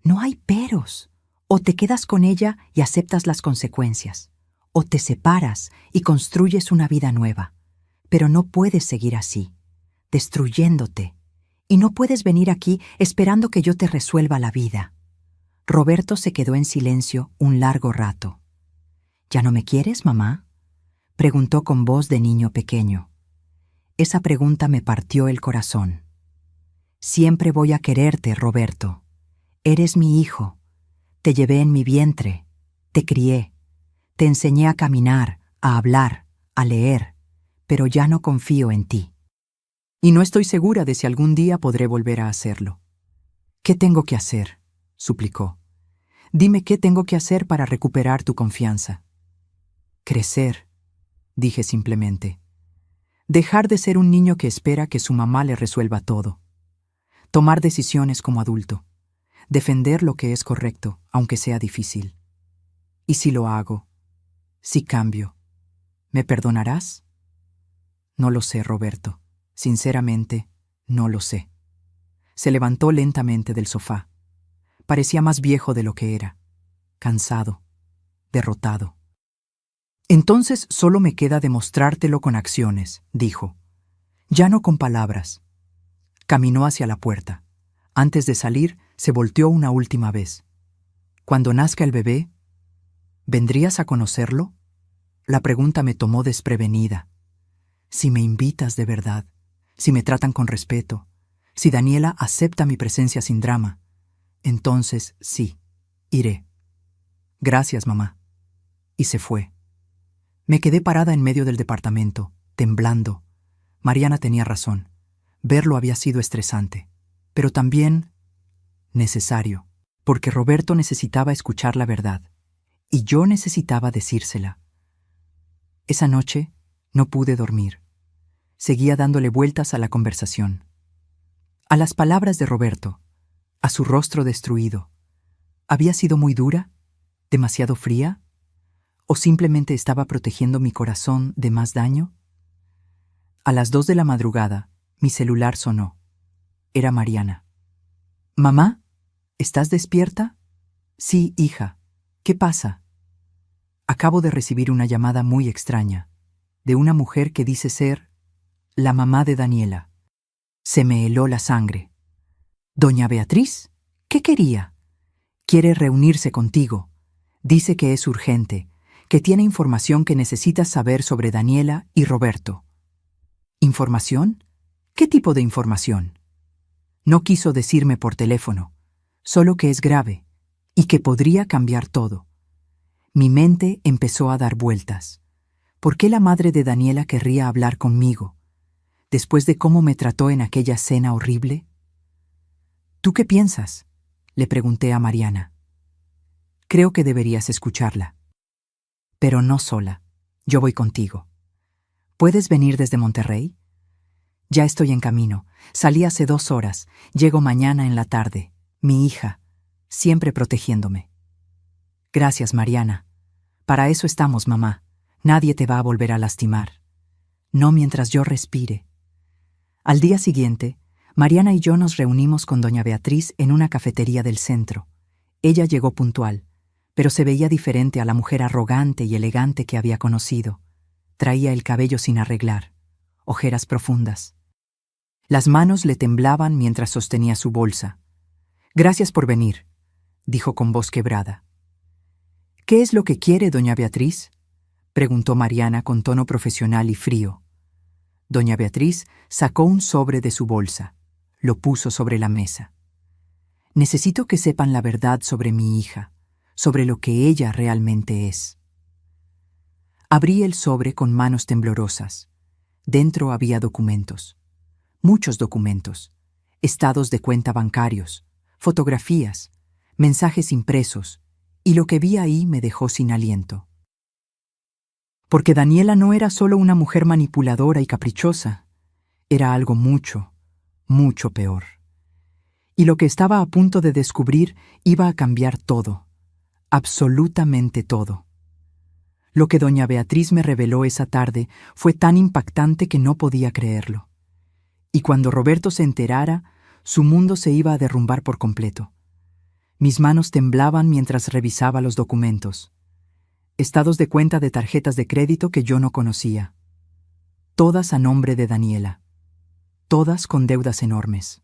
No hay peros. O te quedas con ella y aceptas las consecuencias, o te separas y construyes una vida nueva. Pero no puedes seguir así, destruyéndote. Y no puedes venir aquí esperando que yo te resuelva la vida. Roberto se quedó en silencio un largo rato. ¿Ya no me quieres, mamá?, preguntó con voz de niño pequeño. Esa pregunta me partió el corazón. Siempre voy a quererte, Roberto. Eres mi hijo. Te llevé en mi vientre. Te crié. Te enseñé a caminar, a hablar, a leer. Pero ya no confío en ti. Y no estoy segura de si algún día podré volver a hacerlo. ¿Qué tengo que hacer?, suplicó. Dime qué tengo que hacer para recuperar tu confianza. Crecer, dije simplemente. Dejar de ser un niño que espera que su mamá le resuelva todo. Tomar decisiones como adulto. Defender lo que es correcto, aunque sea difícil. ¿Y si lo hago? Si cambio, ¿me perdonarás? No lo sé, Roberto. Sinceramente, no lo sé. Se levantó lentamente del sofá. Parecía más viejo de lo que era. Cansado. Derrotado. Entonces solo me queda demostrártelo con acciones, dijo. Ya no con palabras. Caminó hacia la puerta. Antes de salir, se volteó una última vez. Cuando nazca el bebé, ¿vendrías a conocerlo? La pregunta me tomó desprevenida. Si me invitas de verdad, si me tratan con respeto, si Daniela acepta mi presencia sin drama, entonces sí, iré. Gracias, mamá. Y se fue. Me quedé parada en medio del departamento, temblando. Mariana tenía razón. Verlo había sido estresante, pero también necesario, porque Roberto necesitaba escuchar la verdad, y yo necesitaba decírsela. Esa noche no pude dormir. Seguía dándole vueltas a la conversación. A las palabras de Roberto, a su rostro destruido. ¿Había sido muy dura? ¿Demasiado fría? ¿O simplemente estaba protegiendo mi corazón de más daño? A las 2 de la madrugada, mi celular sonó. Era Mariana. «Mamá, ¿estás despierta?» «Sí, hija. ¿Qué pasa?» Acabo de recibir una llamada muy extraña, de una mujer que dice ser la mamá de Daniela. Se me heló la sangre. «¿Doña Beatriz? ¿Qué quería?» «Quiere reunirse contigo. Dice que es urgente, que tiene información que necesitas saber sobre Daniela y Roberto». ¿Información? ¿Qué tipo de información? No quiso decirme por teléfono, solo que es grave y que podría cambiar todo. Mi mente empezó a dar vueltas. ¿Por qué la madre de Daniela querría hablar conmigo, después de cómo me trató en aquella cena horrible? ¿Tú qué piensas?, le pregunté a Mariana. Creo que deberías escucharla. Pero no sola. Yo voy contigo. ¿Puedes venir desde Monterrey? Ya estoy en camino. Salí hace 2 horas. Llego mañana en la tarde. Mi hija, siempre protegiéndome. Gracias, Mariana. Para eso estamos, mamá. Nadie te va a volver a lastimar. No mientras yo respire. Al día siguiente, Mariana y yo nos reunimos con doña Beatriz en una cafetería del centro. Ella llegó puntual, pero se veía diferente a la mujer arrogante y elegante que había conocido. Traía el cabello sin arreglar, ojeras profundas. Las manos le temblaban mientras sostenía su bolsa. «Gracias por venir», dijo con voz quebrada. «¿Qué es lo que quiere, doña Beatriz?», preguntó Mariana con tono profesional y frío. Doña Beatriz sacó un sobre de su bolsa. Lo puso sobre la mesa. «Necesito que sepan la verdad sobre mi hija, sobre lo que ella realmente es». Abrí el sobre con manos temblorosas. Dentro había documentos. Muchos documentos. Estados de cuenta bancarios, fotografías, mensajes impresos, y lo que vi ahí me dejó sin aliento. Porque Daniela no era solo una mujer manipuladora y caprichosa. Era algo mucho, mucho peor. Y lo que estaba a punto de descubrir iba a cambiar todo. Absolutamente todo. Lo que doña Beatriz me reveló esa tarde fue tan impactante que no podía creerlo. Y cuando Roberto se enterara, su mundo se iba a derrumbar por completo. Mis manos temblaban mientras revisaba los documentos. Estados de cuenta de tarjetas de crédito que yo no conocía. Todas a nombre de Daniela. Todas con deudas enormes.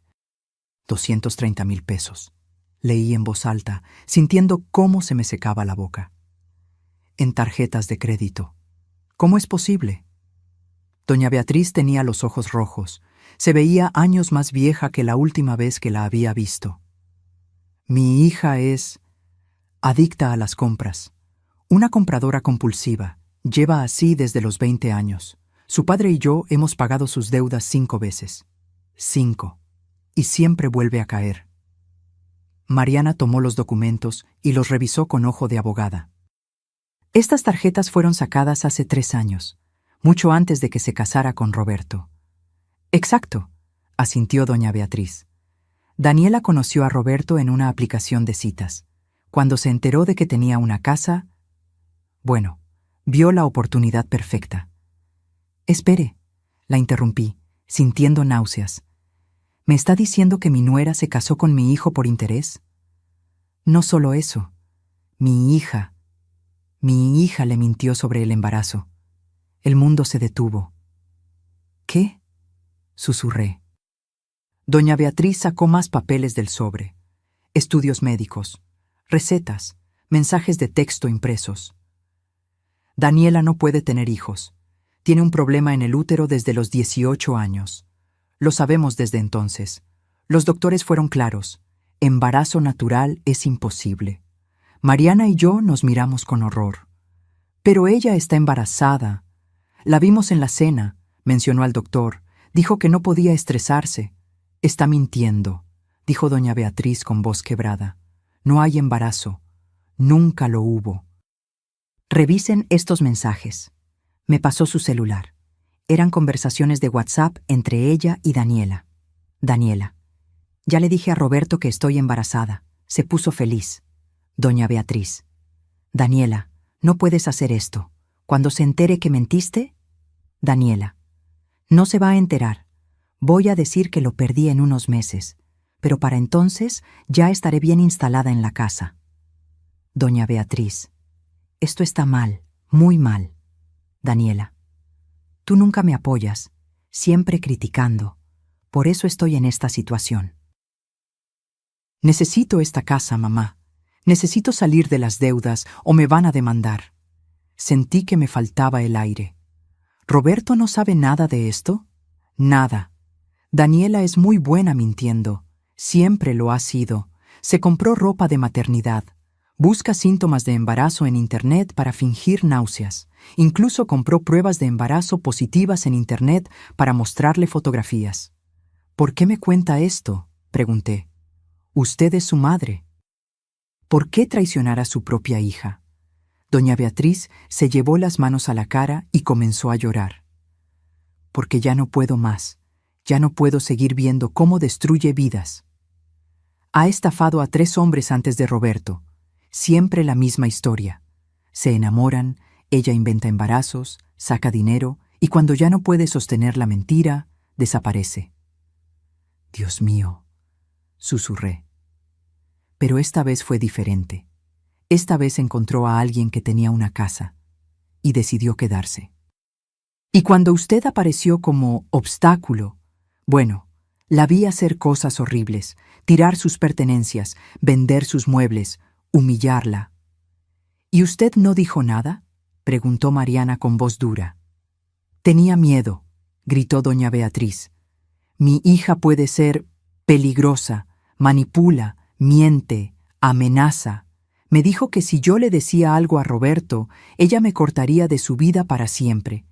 230,000 pesos. Leí en voz alta, sintiendo cómo se me secaba la boca. En tarjetas de crédito. ¿Cómo es posible? Doña Beatriz tenía los ojos rojos. Se veía años más vieja que la última vez que la había visto. Mi hija es adicta a las compras. Una compradora compulsiva. Lleva así desde los 20 años. Su padre y yo hemos pagado sus deudas 5 veces. 5. Y siempre vuelve a caer. Mariana tomó los documentos y los revisó con ojo de abogada. Estas tarjetas fueron sacadas hace 3 años, mucho antes de que se casara con Roberto. Exacto, asintió doña Beatriz. Daniela conoció a Roberto en una aplicación de citas. Cuando se enteró de que tenía una casa, bueno, vio la oportunidad perfecta. Espere, la interrumpí, sintiendo náuseas. ¿Me está diciendo que mi nuera se casó con mi hijo por interés? No solo eso, mi hija le mintió sobre el embarazo. El mundo se detuvo. ¿Qué?, susurré. Doña Beatriz sacó más papeles del sobre. Estudios médicos, recetas, mensajes de texto impresos. Daniela no puede tener hijos. Tiene un problema en el útero desde los 18 años. Lo sabemos desde entonces. Los doctores fueron claros. Embarazo natural es imposible. Mariana y yo nos miramos con horror. Pero ella está embarazada. La vimos en la cena, mencionó al doctor. Dijo que no podía estresarse. Está mintiendo, dijo doña Beatriz con voz quebrada. No hay embarazo. Nunca lo hubo. Revisen estos mensajes. Me pasó su celular. Eran conversaciones de WhatsApp entre ella y Daniela. Daniela. Ya le dije a Roberto que estoy embarazada. Se puso feliz. Doña Beatriz. Daniela, no puedes hacer esto. Cuando se entere que mentiste. Daniela. No se va a enterar. Voy a decir que lo perdí en unos meses, pero para entonces ya estaré bien instalada en la casa. Doña Beatriz. Esto está mal, muy mal. Daniela. Tú nunca me apoyas, siempre criticando. Por eso estoy en esta situación. Necesito esta casa, mamá. Necesito salir de las deudas o me van a demandar. Sentí que me faltaba el aire. ¿Roberto no sabe nada de esto? Nada. Daniela es muy buena mintiendo. Siempre lo ha sido. Se compró ropa de maternidad. Busca síntomas de embarazo en Internet para fingir náuseas. Incluso compró pruebas de embarazo positivas en Internet para mostrarle fotografías. ¿Por qué me cuenta esto?, pregunté. Usted es su madre. ¿Por qué traicionar a su propia hija? Doña Beatriz se llevó las manos a la cara y comenzó a llorar. Porque ya no puedo más. Ya no puedo seguir viendo cómo destruye vidas. Ha estafado a 3 hombres antes de Roberto. Siempre la misma historia. Se enamoran, ella inventa embarazos, saca dinero y cuando ya no puede sostener la mentira, desaparece. Dios mío, susurré. Pero esta vez fue diferente. Esta vez encontró a alguien que tenía una casa y decidió quedarse. Y cuando usted apareció como obstáculo, bueno, la vi hacer cosas horribles, tirar sus pertenencias, vender sus muebles, humillarla. ¿Y usted no dijo nada?, preguntó Mariana con voz dura. Tenía miedo, gritó doña Beatriz. Mi hija puede ser peligrosa, manipula, miente, amenaza. Me dijo que si yo le decía algo a Roberto, ella me cortaría de su vida para siempre.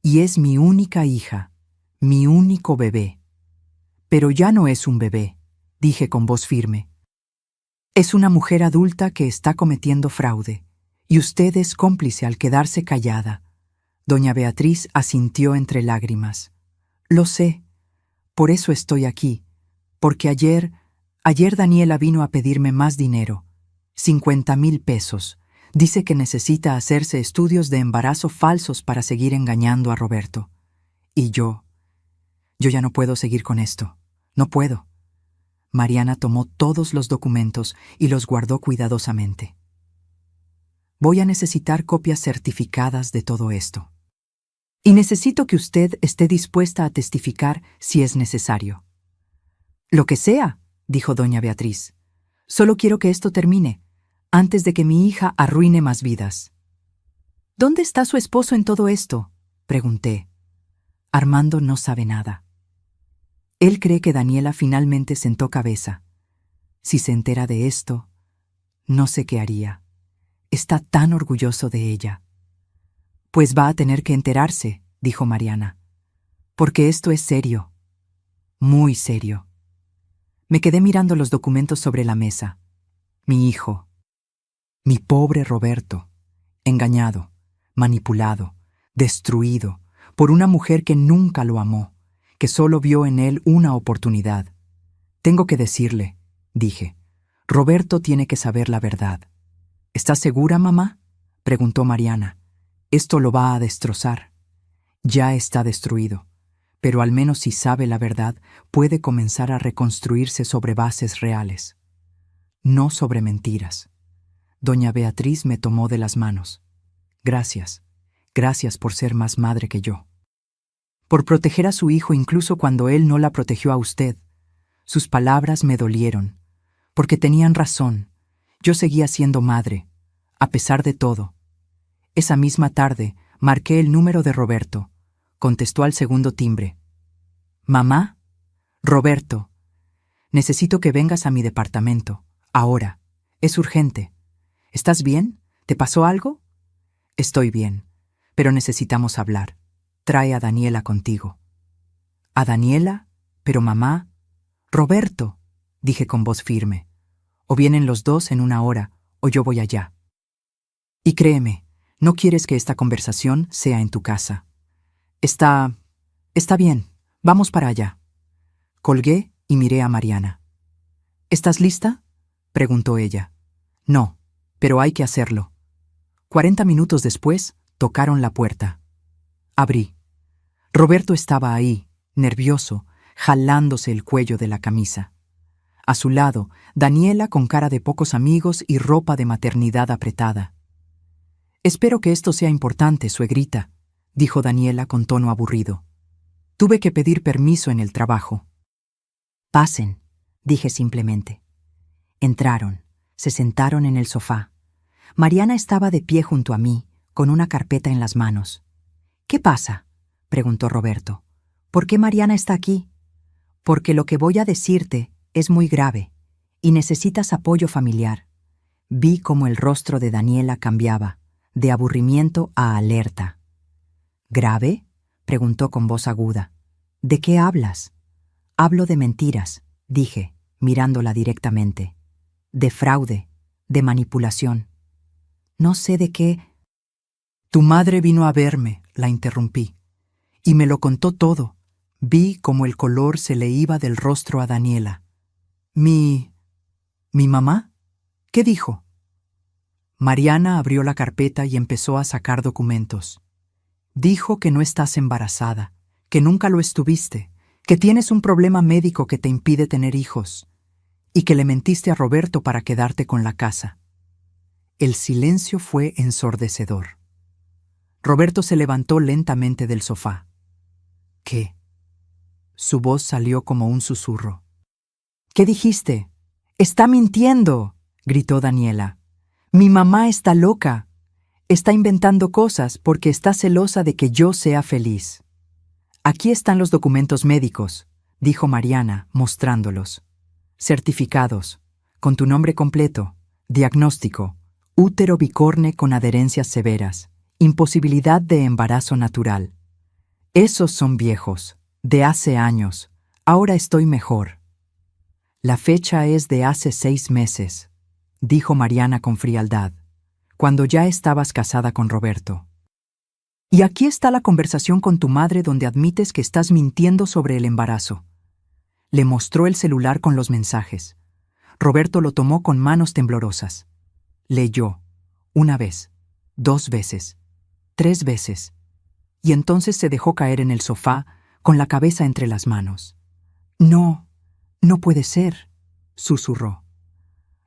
Y es mi única hija, mi único bebé. Pero ya no es un bebé, dije con voz firme. Es una mujer adulta que está cometiendo fraude, y usted es cómplice al quedarse callada. Doña Beatriz asintió entre lágrimas. Lo sé, por eso estoy aquí, porque ayer Daniela vino a pedirme más dinero, 50,000 pesos. Dice que necesita hacerse estudios de embarazo falsos para seguir engañando a Roberto. Y yo ya no puedo seguir con esto. No puedo. Mariana tomó todos los documentos y los guardó cuidadosamente. Voy a necesitar copias certificadas de todo esto. Y necesito que usted esté dispuesta a testificar si es necesario. Lo que sea, dijo doña Beatriz. Solo quiero que esto termine, antes de que mi hija arruine más vidas. ¿Dónde está su esposo en todo esto?, pregunté. Armando no sabe nada. Él cree que Daniela finalmente sentó cabeza. Si se entera de esto, no sé qué haría. Está tan orgulloso de ella. Pues va a tener que enterarse, dijo Mariana. Porque esto es serio. Muy serio. Me quedé mirando los documentos sobre la mesa. Mi hijo. Mi pobre Roberto. Engañado, manipulado, destruido por una mujer que nunca lo amó, que solo vio en él una oportunidad. Tengo que decirle, dije. Roberto tiene que saber la verdad. ¿Estás segura, mamá?, preguntó Mariana. Esto lo va a destrozar. Ya está destruido, pero al menos si sabe la verdad, puede comenzar a reconstruirse sobre bases reales. No sobre mentiras. Doña Beatriz me tomó de las manos. Gracias. Gracias por ser más madre que yo. Por proteger a su hijo incluso cuando él no la protegió a usted. Sus palabras me dolieron, porque tenían razón. Yo seguía siendo madre, a pesar de todo. Esa misma tarde marqué el número de Roberto. Contestó al segundo timbre. «Mamá, Roberto, necesito que vengas a mi departamento, ahora. Es urgente. ¿Estás bien? ¿Te pasó algo?» «Estoy bien, pero necesitamos hablar. Trae a Daniela contigo». «¿A Daniela? Pero mamá...» «Roberto», dije con voz firme. «O vienen los dos en 1 hora, o yo voy allá. Y créeme, no quieres que esta conversación sea en tu casa. Está bien, vamos para allá». Colgué y miré a Mariana. «¿Estás lista?», preguntó ella. «No, pero hay que hacerlo». 40 minutos después, tocaron la puerta. Abrí. Roberto estaba ahí, nervioso, jalándose el cuello de la camisa. A su lado, Daniela con cara de pocos amigos y ropa de maternidad apretada. «Espero que esto sea importante, suegrita», dijo Daniela con tono aburrido. «Tuve que pedir permiso en el trabajo». «Pasen», dije simplemente. Entraron, se sentaron en el sofá. Mariana estaba de pie junto a mí, con una carpeta en las manos. «¿Qué pasa?», preguntó Roberto. «¿Por qué Mariana está aquí?» «Porque lo que voy a decirte es muy grave y necesitas apoyo familiar. Vi cómo el rostro de Daniela cambiaba, de aburrimiento a alerta. ¿Grave?, preguntó con voz aguda. ¿De qué hablas? Hablo de mentiras, dije, mirándola directamente. De fraude, de manipulación. No sé de qué. Tu madre vino a verme, la interrumpí, y me lo contó todo. Vi cómo el color se le iba del rostro a Daniela. ¿Mi mamá? ¿Qué dijo? Mariana abrió la carpeta y empezó a sacar documentos. Dijo que no estás embarazada, que nunca lo estuviste, que tienes un problema médico que te impide tener hijos, y que le mentiste a Roberto para quedarte con la casa. El silencio fue ensordecedor. Roberto se levantó lentamente del sofá. ¿Qué? Su voz salió como un susurro. ¿Qué dijiste? ¡Está mintiendo!, gritó Daniela. Mi mamá está loca. Está inventando cosas porque está celosa de que yo sea feliz. Aquí están los documentos médicos, dijo Mariana, mostrándolos. Certificados, con tu nombre completo, diagnóstico, útero bicorne con adherencias severas, imposibilidad de embarazo natural. Esos son viejos, de hace años. Ahora estoy mejor. La fecha es de hace 6 meses, dijo Mariana con frialdad, cuando ya estabas casada con Roberto. Y aquí está la conversación con tu madre donde admites que estás mintiendo sobre el embarazo. Le mostró el celular con los mensajes. Roberto lo tomó con manos temblorosas. Leyó, 1 vez, 2 veces, 3 veces, y entonces se dejó caer en el sofá con la cabeza entre las manos. No, no puede ser, susurró.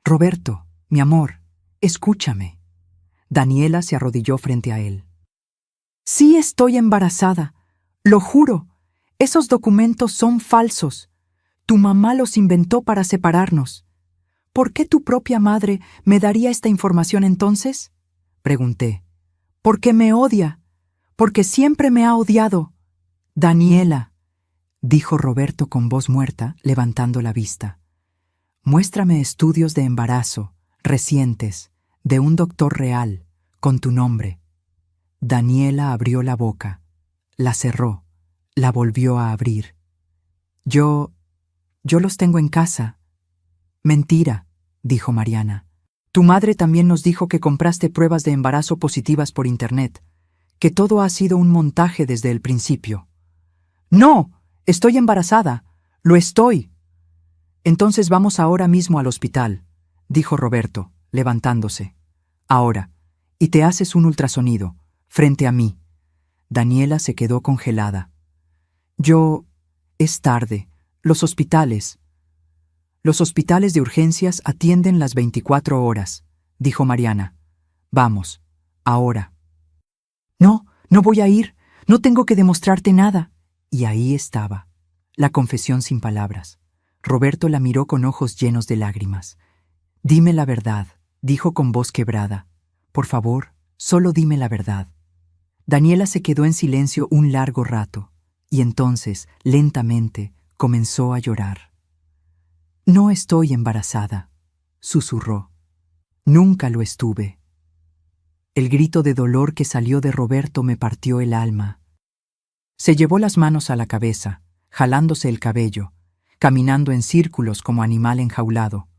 Roberto, mi amor, escúchame. Daniela se arrodilló frente a él. Sí estoy embarazada, lo juro. Esos documentos son falsos. Tu mamá los inventó para separarnos. ¿Por qué tu propia madre me daría esta información entonces?, pregunté. Porque me odia. Porque siempre me ha odiado. Daniela, dijo Roberto con voz muerta, levantando la vista. Muéstrame estudios de embarazo, recientes, de un doctor real, con tu nombre. Daniela abrió la boca, la cerró, la volvió a abrir. Yo los tengo en casa. Mentira, dijo Mariana. Tu madre también nos dijo que compraste pruebas de embarazo positivas por internet, que todo ha sido un montaje desde el principio. No, estoy embarazada, lo estoy. Entonces vamos ahora mismo al hospital, dijo Roberto, levantándose. Ahora, y te haces un ultrasonido, frente a mí. Daniela se quedó congelada. Es tarde. Los hospitales de urgencias atienden las 24 horas, dijo Mariana. Vamos, ahora. No, no voy a ir. No tengo que demostrarte nada. Y ahí estaba, la confesión sin palabras. Roberto la miró con ojos llenos de lágrimas. Dime la verdad, dijo con voz quebrada. Por favor, solo dime la verdad. Daniela se quedó en silencio un largo rato, y entonces, lentamente, comenzó a llorar. No estoy embarazada, susurró. Nunca lo estuve. El grito de dolor que salió de Roberto me partió el alma. Se llevó las manos a la cabeza, jalándose el cabello, caminando en círculos como animal enjaulado.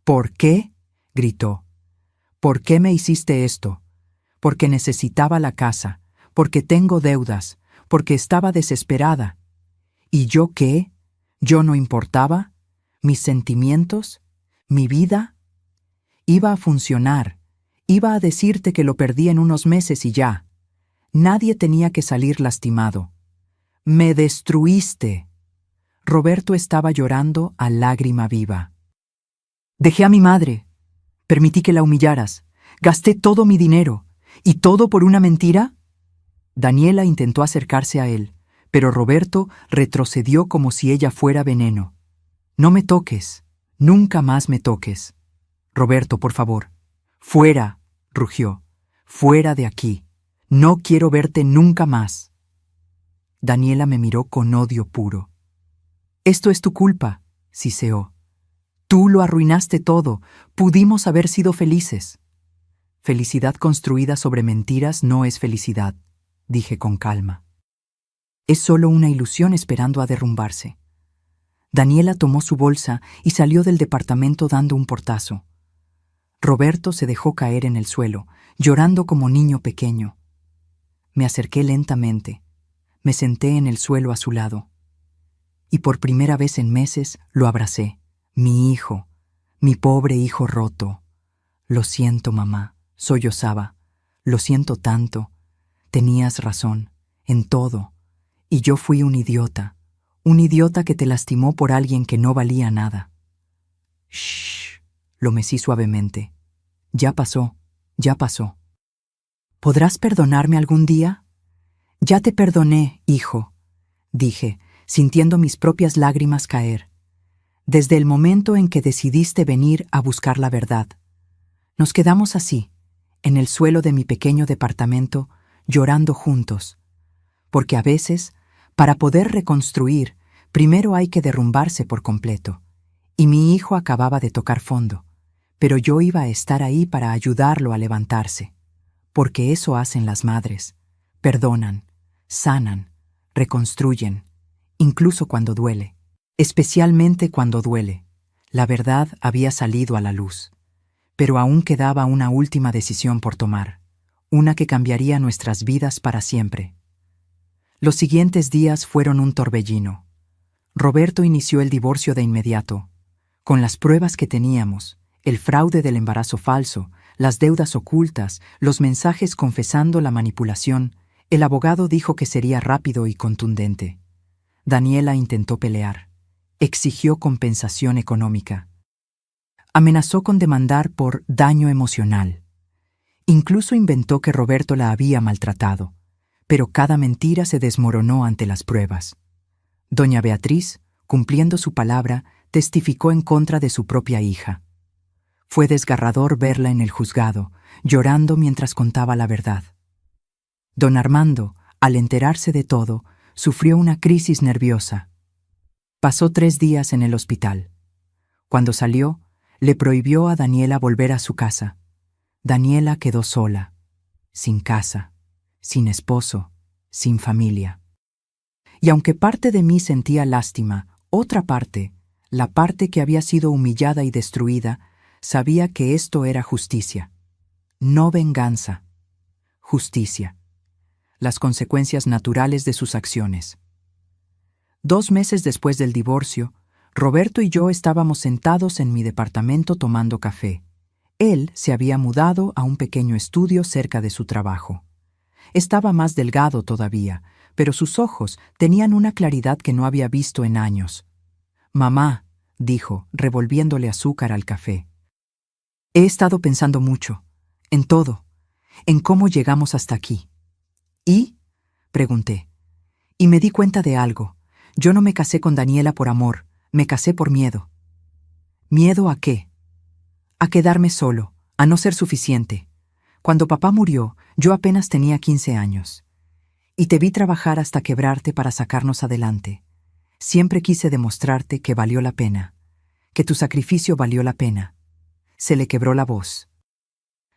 ¿Por qué?, gritó. ¿Por qué me hiciste esto? Porque necesitaba la casa, porque tengo deudas, porque estaba desesperada. ¿Y yo qué? ¿Yo no importaba? ¿Mis sentimientos? ¿Mi vida? Iba a funcionar. Iba a decirte que lo perdí en unos meses y ya. Nadie tenía que salir lastimado. ¡Me destruiste! Roberto estaba llorando a lágrima viva. Dejé a mi madre. Permití que la humillaras. Gasté todo mi dinero. ¿Y todo por una mentira? Daniela intentó acercarse a él, pero Roberto retrocedió como si ella fuera veneno. No me toques. Nunca más me toques. Roberto, por favor. Fuera, rugió. Fuera de aquí. No quiero verte nunca más. Daniela me miró con odio puro. Esto es tu culpa, siseó. Tú lo arruinaste todo. Pudimos haber sido felices. Felicidad construida sobre mentiras no es felicidad, dije con calma. Es solo una ilusión esperando a derrumbarse. Daniela tomó su bolsa y salió del departamento dando un portazo. Roberto se dejó caer en el suelo, llorando como niño pequeño. Me acerqué lentamente. Me senté en el suelo a su lado. Y por primera vez en meses lo abracé. Mi hijo, mi pobre hijo roto. Lo siento, mamá, sollozaba. Lo siento tanto. Tenías razón, en todo. Y yo fui un idiota que te lastimó por alguien que no valía nada. Shh, lo mecí suavemente. Ya pasó, ya pasó. ¿Podrás perdonarme algún día? Ya te perdoné, hijo, dije, sintiendo mis propias lágrimas caer. Desde el momento en que decidiste venir a buscar la verdad. Nos quedamos así, en el suelo de mi pequeño departamento, llorando juntos. Porque a veces, para poder reconstruir, primero hay que derrumbarse por completo. Y mi hijo acababa de tocar fondo, pero yo iba a estar ahí para ayudarlo a levantarse. Porque eso hacen las madres. Perdonan, sanan, reconstruyen, incluso cuando duele. Especialmente cuando duele. La verdad había salido a la luz. Pero aún quedaba una última decisión por tomar, una que cambiaría nuestras vidas para siempre. Los siguientes días fueron un torbellino. Roberto inició el divorcio de inmediato. Con las pruebas que teníamos, el fraude del embarazo falso, las deudas ocultas, los mensajes confesando la manipulación, el abogado dijo que sería rápido y contundente. Daniela intentó pelear. Exigió compensación económica. Amenazó con demandar por daño emocional. Incluso inventó que Roberto la había maltratado, pero cada mentira se desmoronó ante las pruebas. Doña Beatriz, cumpliendo su palabra, testificó en contra de su propia hija. Fue desgarrador verla en el juzgado, llorando mientras contaba la verdad. Don Armando, al enterarse de todo, sufrió una crisis nerviosa. Pasó 3 días en el hospital. Cuando salió, le prohibió a Daniela volver a su casa. Daniela quedó sola, sin casa, sin esposo, sin familia. Y aunque parte de mí sentía lástima, otra parte, la parte que había sido humillada y destruida, sabía que esto era justicia. No venganza. Justicia. Las consecuencias naturales de sus acciones. 2 meses después del divorcio, Roberto y yo estábamos sentados en mi departamento tomando café. Él se había mudado a un pequeño estudio cerca de su trabajo. Estaba más delgado todavía, pero sus ojos tenían una claridad que no había visto en años. «Mamá», dijo, revolviéndole azúcar al café. «He estado pensando mucho, en todo, en cómo llegamos hasta aquí». «¿Y?», pregunté. Y me di cuenta de algo. Yo no me casé con Daniela por amor, me casé por miedo. ¿Miedo a qué? A quedarme solo, a no ser suficiente. Cuando papá murió, yo apenas tenía 15 años. Y te vi trabajar hasta quebrarte para sacarnos adelante. Siempre quise demostrarte que valió la pena, que tu sacrificio valió la pena. Se le quebró la voz.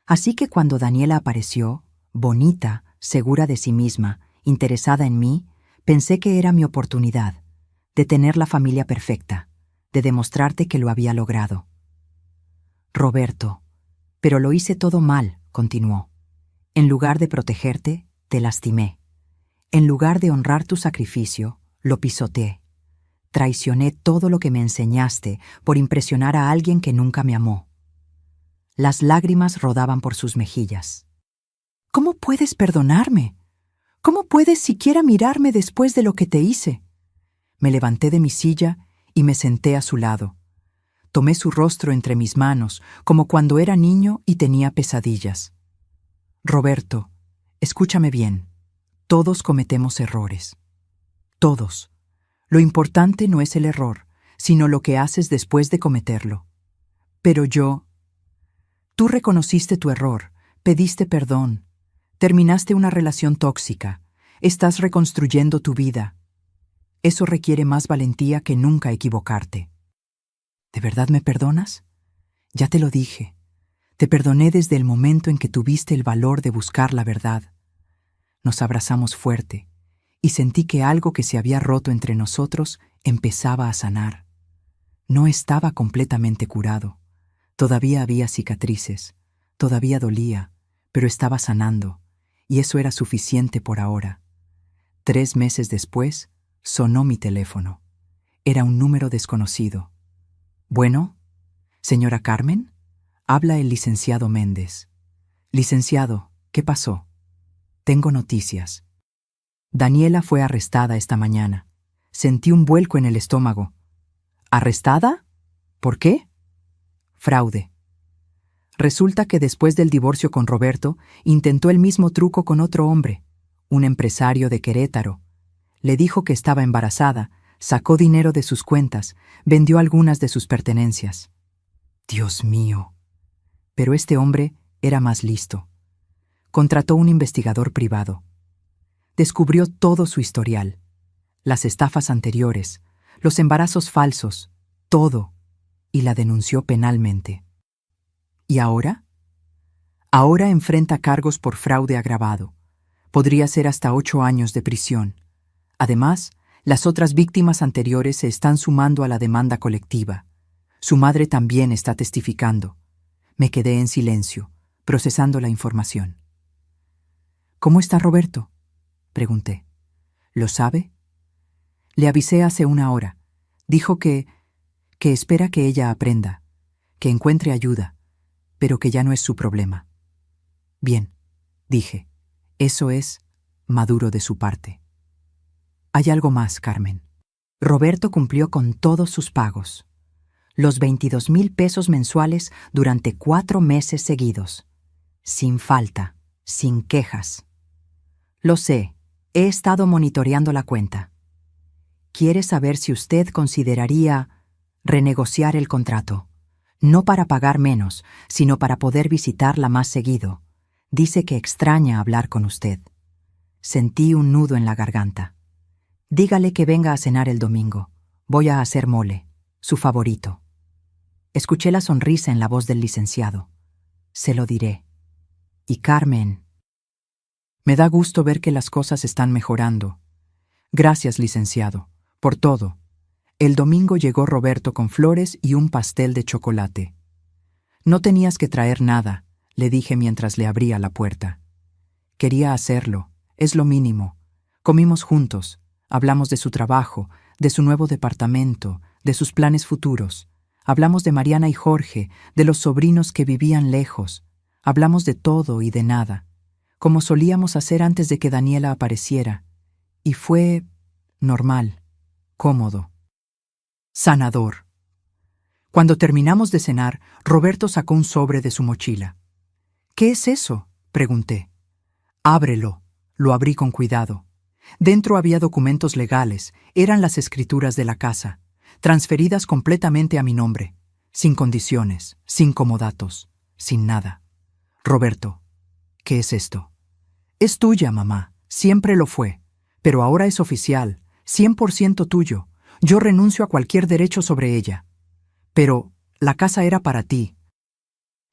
Así que cuando Daniela apareció, bonita, segura de sí misma, interesada en mí, pensé que era mi oportunidad, de tener la familia perfecta, de demostrarte que lo había logrado. Roberto, pero lo hice todo mal, continuó. En lugar de protegerte, te lastimé. En lugar de honrar tu sacrificio, lo pisoteé. Traicioné todo lo que me enseñaste por impresionar a alguien que nunca me amó. Las lágrimas rodaban por sus mejillas. ¿Cómo puedes perdonarme? ¿Cómo puedes siquiera mirarme después de lo que te hice? Me levanté de mi silla y me senté a su lado. Tomé su rostro entre mis manos, como cuando era niño y tenía pesadillas. Roberto, escúchame bien. Todos cometemos errores. Todos. Lo importante no es el error, sino lo que haces después de cometerlo. Pero tú reconociste tu error, pediste perdón, terminaste una relación tóxica, estás reconstruyendo tu vida. Eso requiere más valentía que nunca equivocarte. ¿De verdad me perdonas? Ya te lo dije. Te perdoné desde el momento en que tuviste el valor de buscar la verdad. Nos abrazamos fuerte y sentí que algo que se había roto entre nosotros empezaba a sanar. No estaba completamente curado. Todavía había cicatrices, todavía dolía, pero estaba sanando, y eso era suficiente por ahora. 3 meses después, sonó mi teléfono. Era un número desconocido. «Bueno, señora Carmen, habla el licenciado Méndez». «Licenciado, ¿qué pasó?» «Tengo noticias. Daniela fue arrestada esta mañana. Sentí un vuelco en el estómago». «¿Arrestada? ¿Por qué?» «Fraude. Resulta que después del divorcio con Roberto, intentó el mismo truco con otro hombre, un empresario de Querétaro. Le dijo que estaba embarazada, sacó dinero de sus cuentas, vendió algunas de sus pertenencias». «Dios mío». Pero este hombre era más listo. Contrató un investigador privado. Descubrió todo su historial, las estafas anteriores, los embarazos falsos, todo, y la denunció penalmente. ¿Y ahora? Ahora enfrenta cargos por fraude agravado. Podría ser hasta 8 años de prisión. Además, las otras víctimas anteriores se están sumando a la demanda colectiva. Su madre también está testificando. Me quedé en silencio, procesando la información. «¿Cómo está Roberto?», pregunté. «¿Lo sabe?» «Le avisé hace 1 hora. Dijo que espera que ella aprenda, que encuentre ayuda, pero que ya no es su problema». «Bien», dije. «Eso es maduro de su parte». «Hay algo más, Carmen. Roberto cumplió con todos sus pagos. Los 22,000 pesos mensuales durante 4 meses seguidos. Sin falta, sin quejas. Lo sé, he estado monitoreando la cuenta. Quiere saber si usted consideraría renegociar el contrato. No para pagar menos, sino para poder visitarla más seguido. Dice que extraña hablar con usted». Sentí un nudo en la garganta. «Dígale que venga a cenar el domingo. Voy a hacer mole, su favorito». Escuché la sonrisa en la voz del licenciado. «Se lo diré. Y Carmen, me da gusto ver que las cosas están mejorando. Gracias, licenciado, por todo». El domingo llegó Roberto con flores y un pastel de chocolate. «No tenías que traer nada», le dije mientras le abría la puerta. «Quería hacerlo, es lo mínimo. Comimos juntos, hablamos de su trabajo, de su nuevo departamento, de sus planes futuros. Hablamos de Mariana y Jorge, de los sobrinos que vivían lejos. Hablamos de todo y de nada, como solíamos hacer antes de que Daniela apareciera. Y fue normal, cómodo, sanador». Cuando terminamos de cenar, Roberto sacó un sobre de su mochila. «¿Qué es eso?», pregunté. «Ábrelo». Lo abrí con cuidado. Dentro había documentos legales, eran las escrituras de la casa, transferidas completamente a mi nombre, sin condiciones, sin comodatos, sin nada. «Roberto, ¿qué es esto?». «Es tuya, mamá, siempre lo fue, pero ahora es oficial, 100% tuyo. Yo renuncio a cualquier derecho sobre ella. Pero la casa era para ti.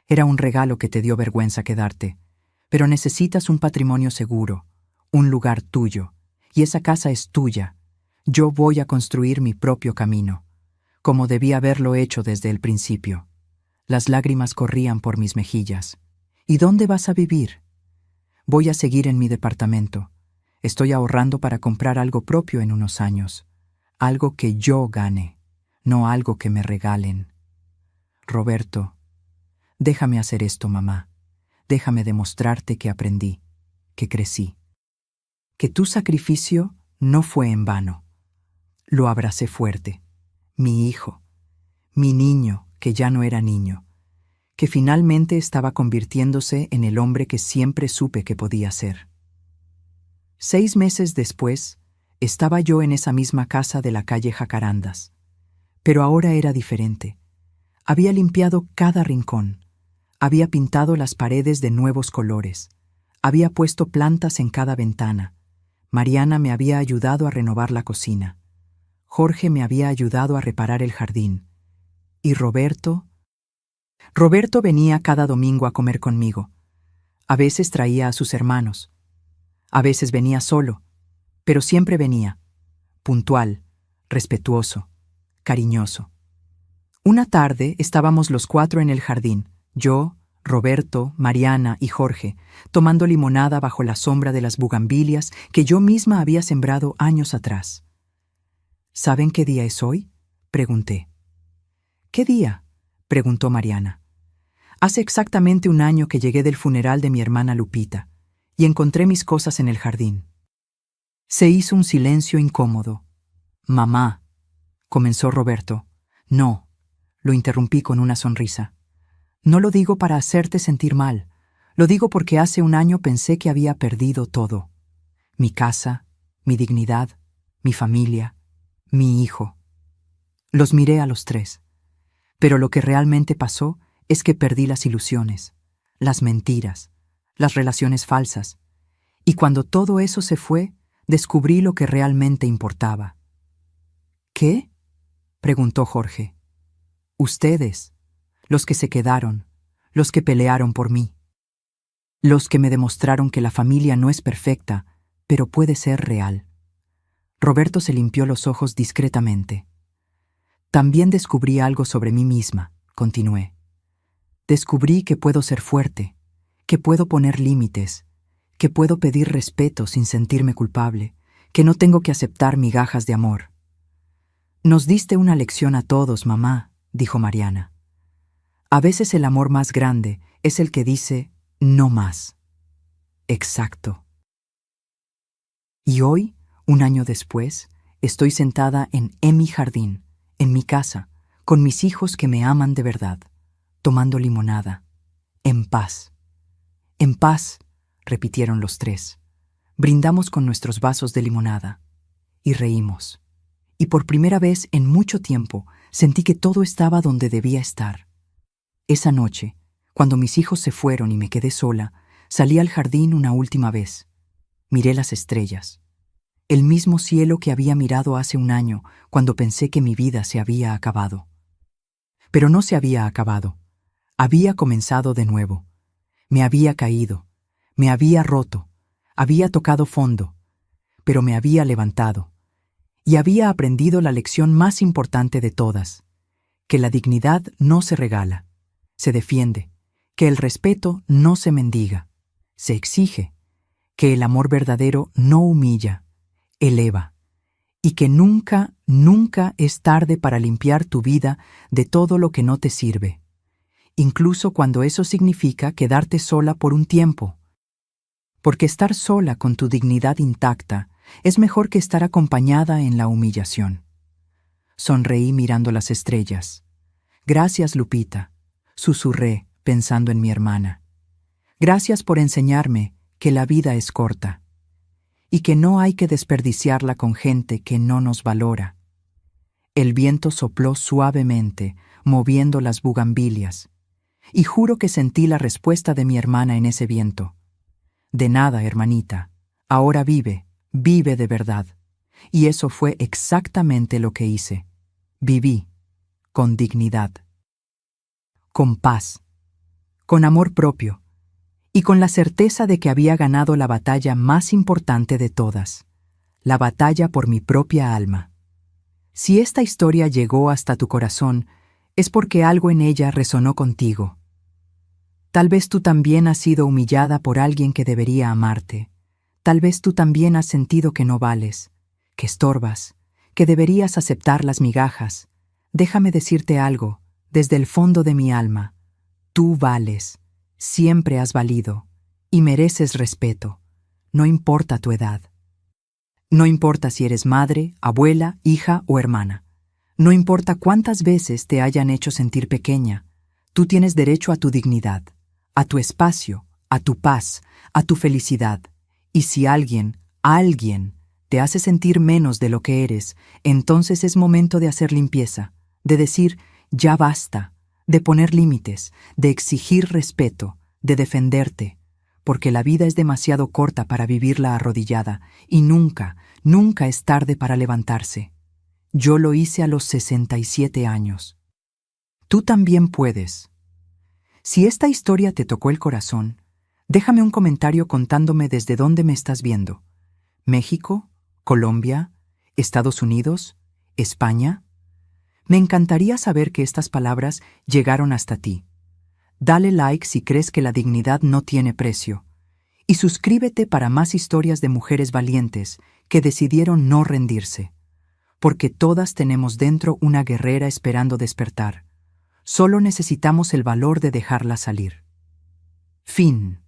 Era un regalo que te dio vergüenza quedarte, pero necesitas un patrimonio seguro, un lugar tuyo, y esa casa es tuya. Yo voy a construir mi propio camino, como debí haberlo hecho desde el principio». Las lágrimas corrían por mis mejillas. «¿Y dónde vas a vivir?». «Voy a seguir en mi departamento. Estoy ahorrando para comprar algo propio en unos años. Algo que yo gane, no algo que me regalen». «Roberto, déjame hacer esto, mamá. Déjame demostrarte que aprendí, que crecí. Que tu sacrificio no fue en vano». Lo abracé fuerte. Mi hijo, mi niño que ya no era niño, que finalmente estaba convirtiéndose en el hombre que siempre supe que podía ser. 6 meses después, estaba yo en esa misma casa de la calle Jacarandas. Pero ahora era diferente. Había limpiado cada rincón. Había pintado las paredes de nuevos colores. Había puesto plantas en cada ventana. Mariana me había ayudado a renovar la cocina. Jorge me había ayudado a reparar el jardín. ¿Y Roberto? Roberto venía cada domingo a comer conmigo. A veces traía a sus hermanos. A veces venía solo, pero siempre venía, puntual, respetuoso, cariñoso. Una tarde estábamos los cuatro en el jardín, yo, Roberto, Mariana y Jorge, tomando limonada bajo la sombra de las bugambilias que yo misma había sembrado años atrás. ¿Saben qué día es hoy?, pregunté. ¿Qué día?, preguntó Mariana. Hace exactamente un año que llegué del funeral de mi hermana Lupita y encontré mis cosas en el jardín. Se hizo un silencio incómodo. «Mamá», comenzó Roberto. «No», lo interrumpí con una sonrisa. «No lo digo para hacerte sentir mal. Lo digo porque hace un año pensé que había perdido todo. Mi casa, mi dignidad, mi familia, mi hijo». Los miré a los tres. Pero lo que realmente pasó es que perdí las ilusiones, las mentiras, las relaciones falsas. Y cuando todo eso se fue, descubrí lo que realmente importaba. «¿Qué?», preguntó Jorge. «Ustedes, los que se quedaron, los que pelearon por mí. Los que me demostraron que la familia no es perfecta, pero puede ser real». Roberto se limpió los ojos discretamente. «También descubrí algo sobre mí misma», continué. «Descubrí que puedo ser fuerte, que puedo poner límites, que puedo pedir respeto sin sentirme culpable, que no tengo que aceptar migajas de amor». «Nos diste una lección a todos, mamá», dijo Mariana. «A veces el amor más grande es el que dice no más». Exacto. Y hoy, un año después, estoy sentada en mi jardín, en mi casa, con mis hijos que me aman de verdad, tomando limonada, en paz. «En paz», repitieron los tres. Brindamos con nuestros vasos de limonada y reímos. Y por primera vez en mucho tiempo sentí que todo estaba donde debía estar. Esa noche, cuando mis hijos se fueron y me quedé sola, salí al jardín una última vez. Miré las estrellas. El mismo cielo que había mirado hace un año cuando pensé que mi vida se había acabado. Pero no se había acabado. Había comenzado de nuevo. Me había caído. Me había roto. Había tocado fondo. Pero me había levantado. Y había aprendido la lección más importante de todas, que la dignidad no se regala, se defiende, que el respeto no se mendiga, se exige, que el amor verdadero no humilla, eleva, y que nunca, nunca es tarde para limpiar tu vida de todo lo que no te sirve, incluso cuando eso significa quedarte sola por un tiempo. Porque estar sola con tu dignidad intacta es mejor que estar acompañada en la humillación. Sonreí mirando las estrellas. «Gracias, Lupita», susurré pensando en mi hermana. «Gracias por enseñarme que la vida es corta y que no hay que desperdiciarla con gente que no nos valora». El viento sopló suavemente, moviendo las bugambilias, y juro que sentí la respuesta de mi hermana en ese viento. «De nada, hermanita. Ahora vive de verdad». Y eso fue exactamente lo que hice. Viví, con dignidad, con paz, con amor propio, y con la certeza de que había ganado la batalla más importante de todas, la batalla por mi propia alma. Si esta historia llegó hasta tu corazón, es porque algo en ella resonó contigo. Tal vez tú también has sido humillada por alguien que debería amarte. Tal vez tú también has sentido que no vales, que estorbas, que deberías aceptar las migajas. Déjame decirte algo, desde el fondo de mi alma. Tú vales, siempre has valido, y mereces respeto, no importa tu edad. No importa si eres madre, abuela, hija o hermana. No importa cuántas veces te hayan hecho sentir pequeña, tú tienes derecho a tu dignidad, a tu espacio, a tu paz, a tu felicidad. Y si alguien te hace sentir menos de lo que eres, entonces es momento de hacer limpieza, de decir ya basta, de poner límites, de exigir respeto, de defenderte, porque la vida es demasiado corta para vivirla arrodillada y nunca, nunca es tarde para levantarse. Yo lo hice a los 67 años. Tú también puedes. Si esta historia te tocó el corazón, déjame un comentario contándome desde dónde me estás viendo. ¿México? ¿Colombia? ¿Estados Unidos? ¿España? Me encantaría saber que estas palabras llegaron hasta ti. Dale like si crees que la dignidad no tiene precio. Y suscríbete para más historias de mujeres valientes que decidieron no rendirse. Porque todas tenemos dentro una guerrera esperando despertar. Solo necesitamos el valor de dejarla salir. Fin.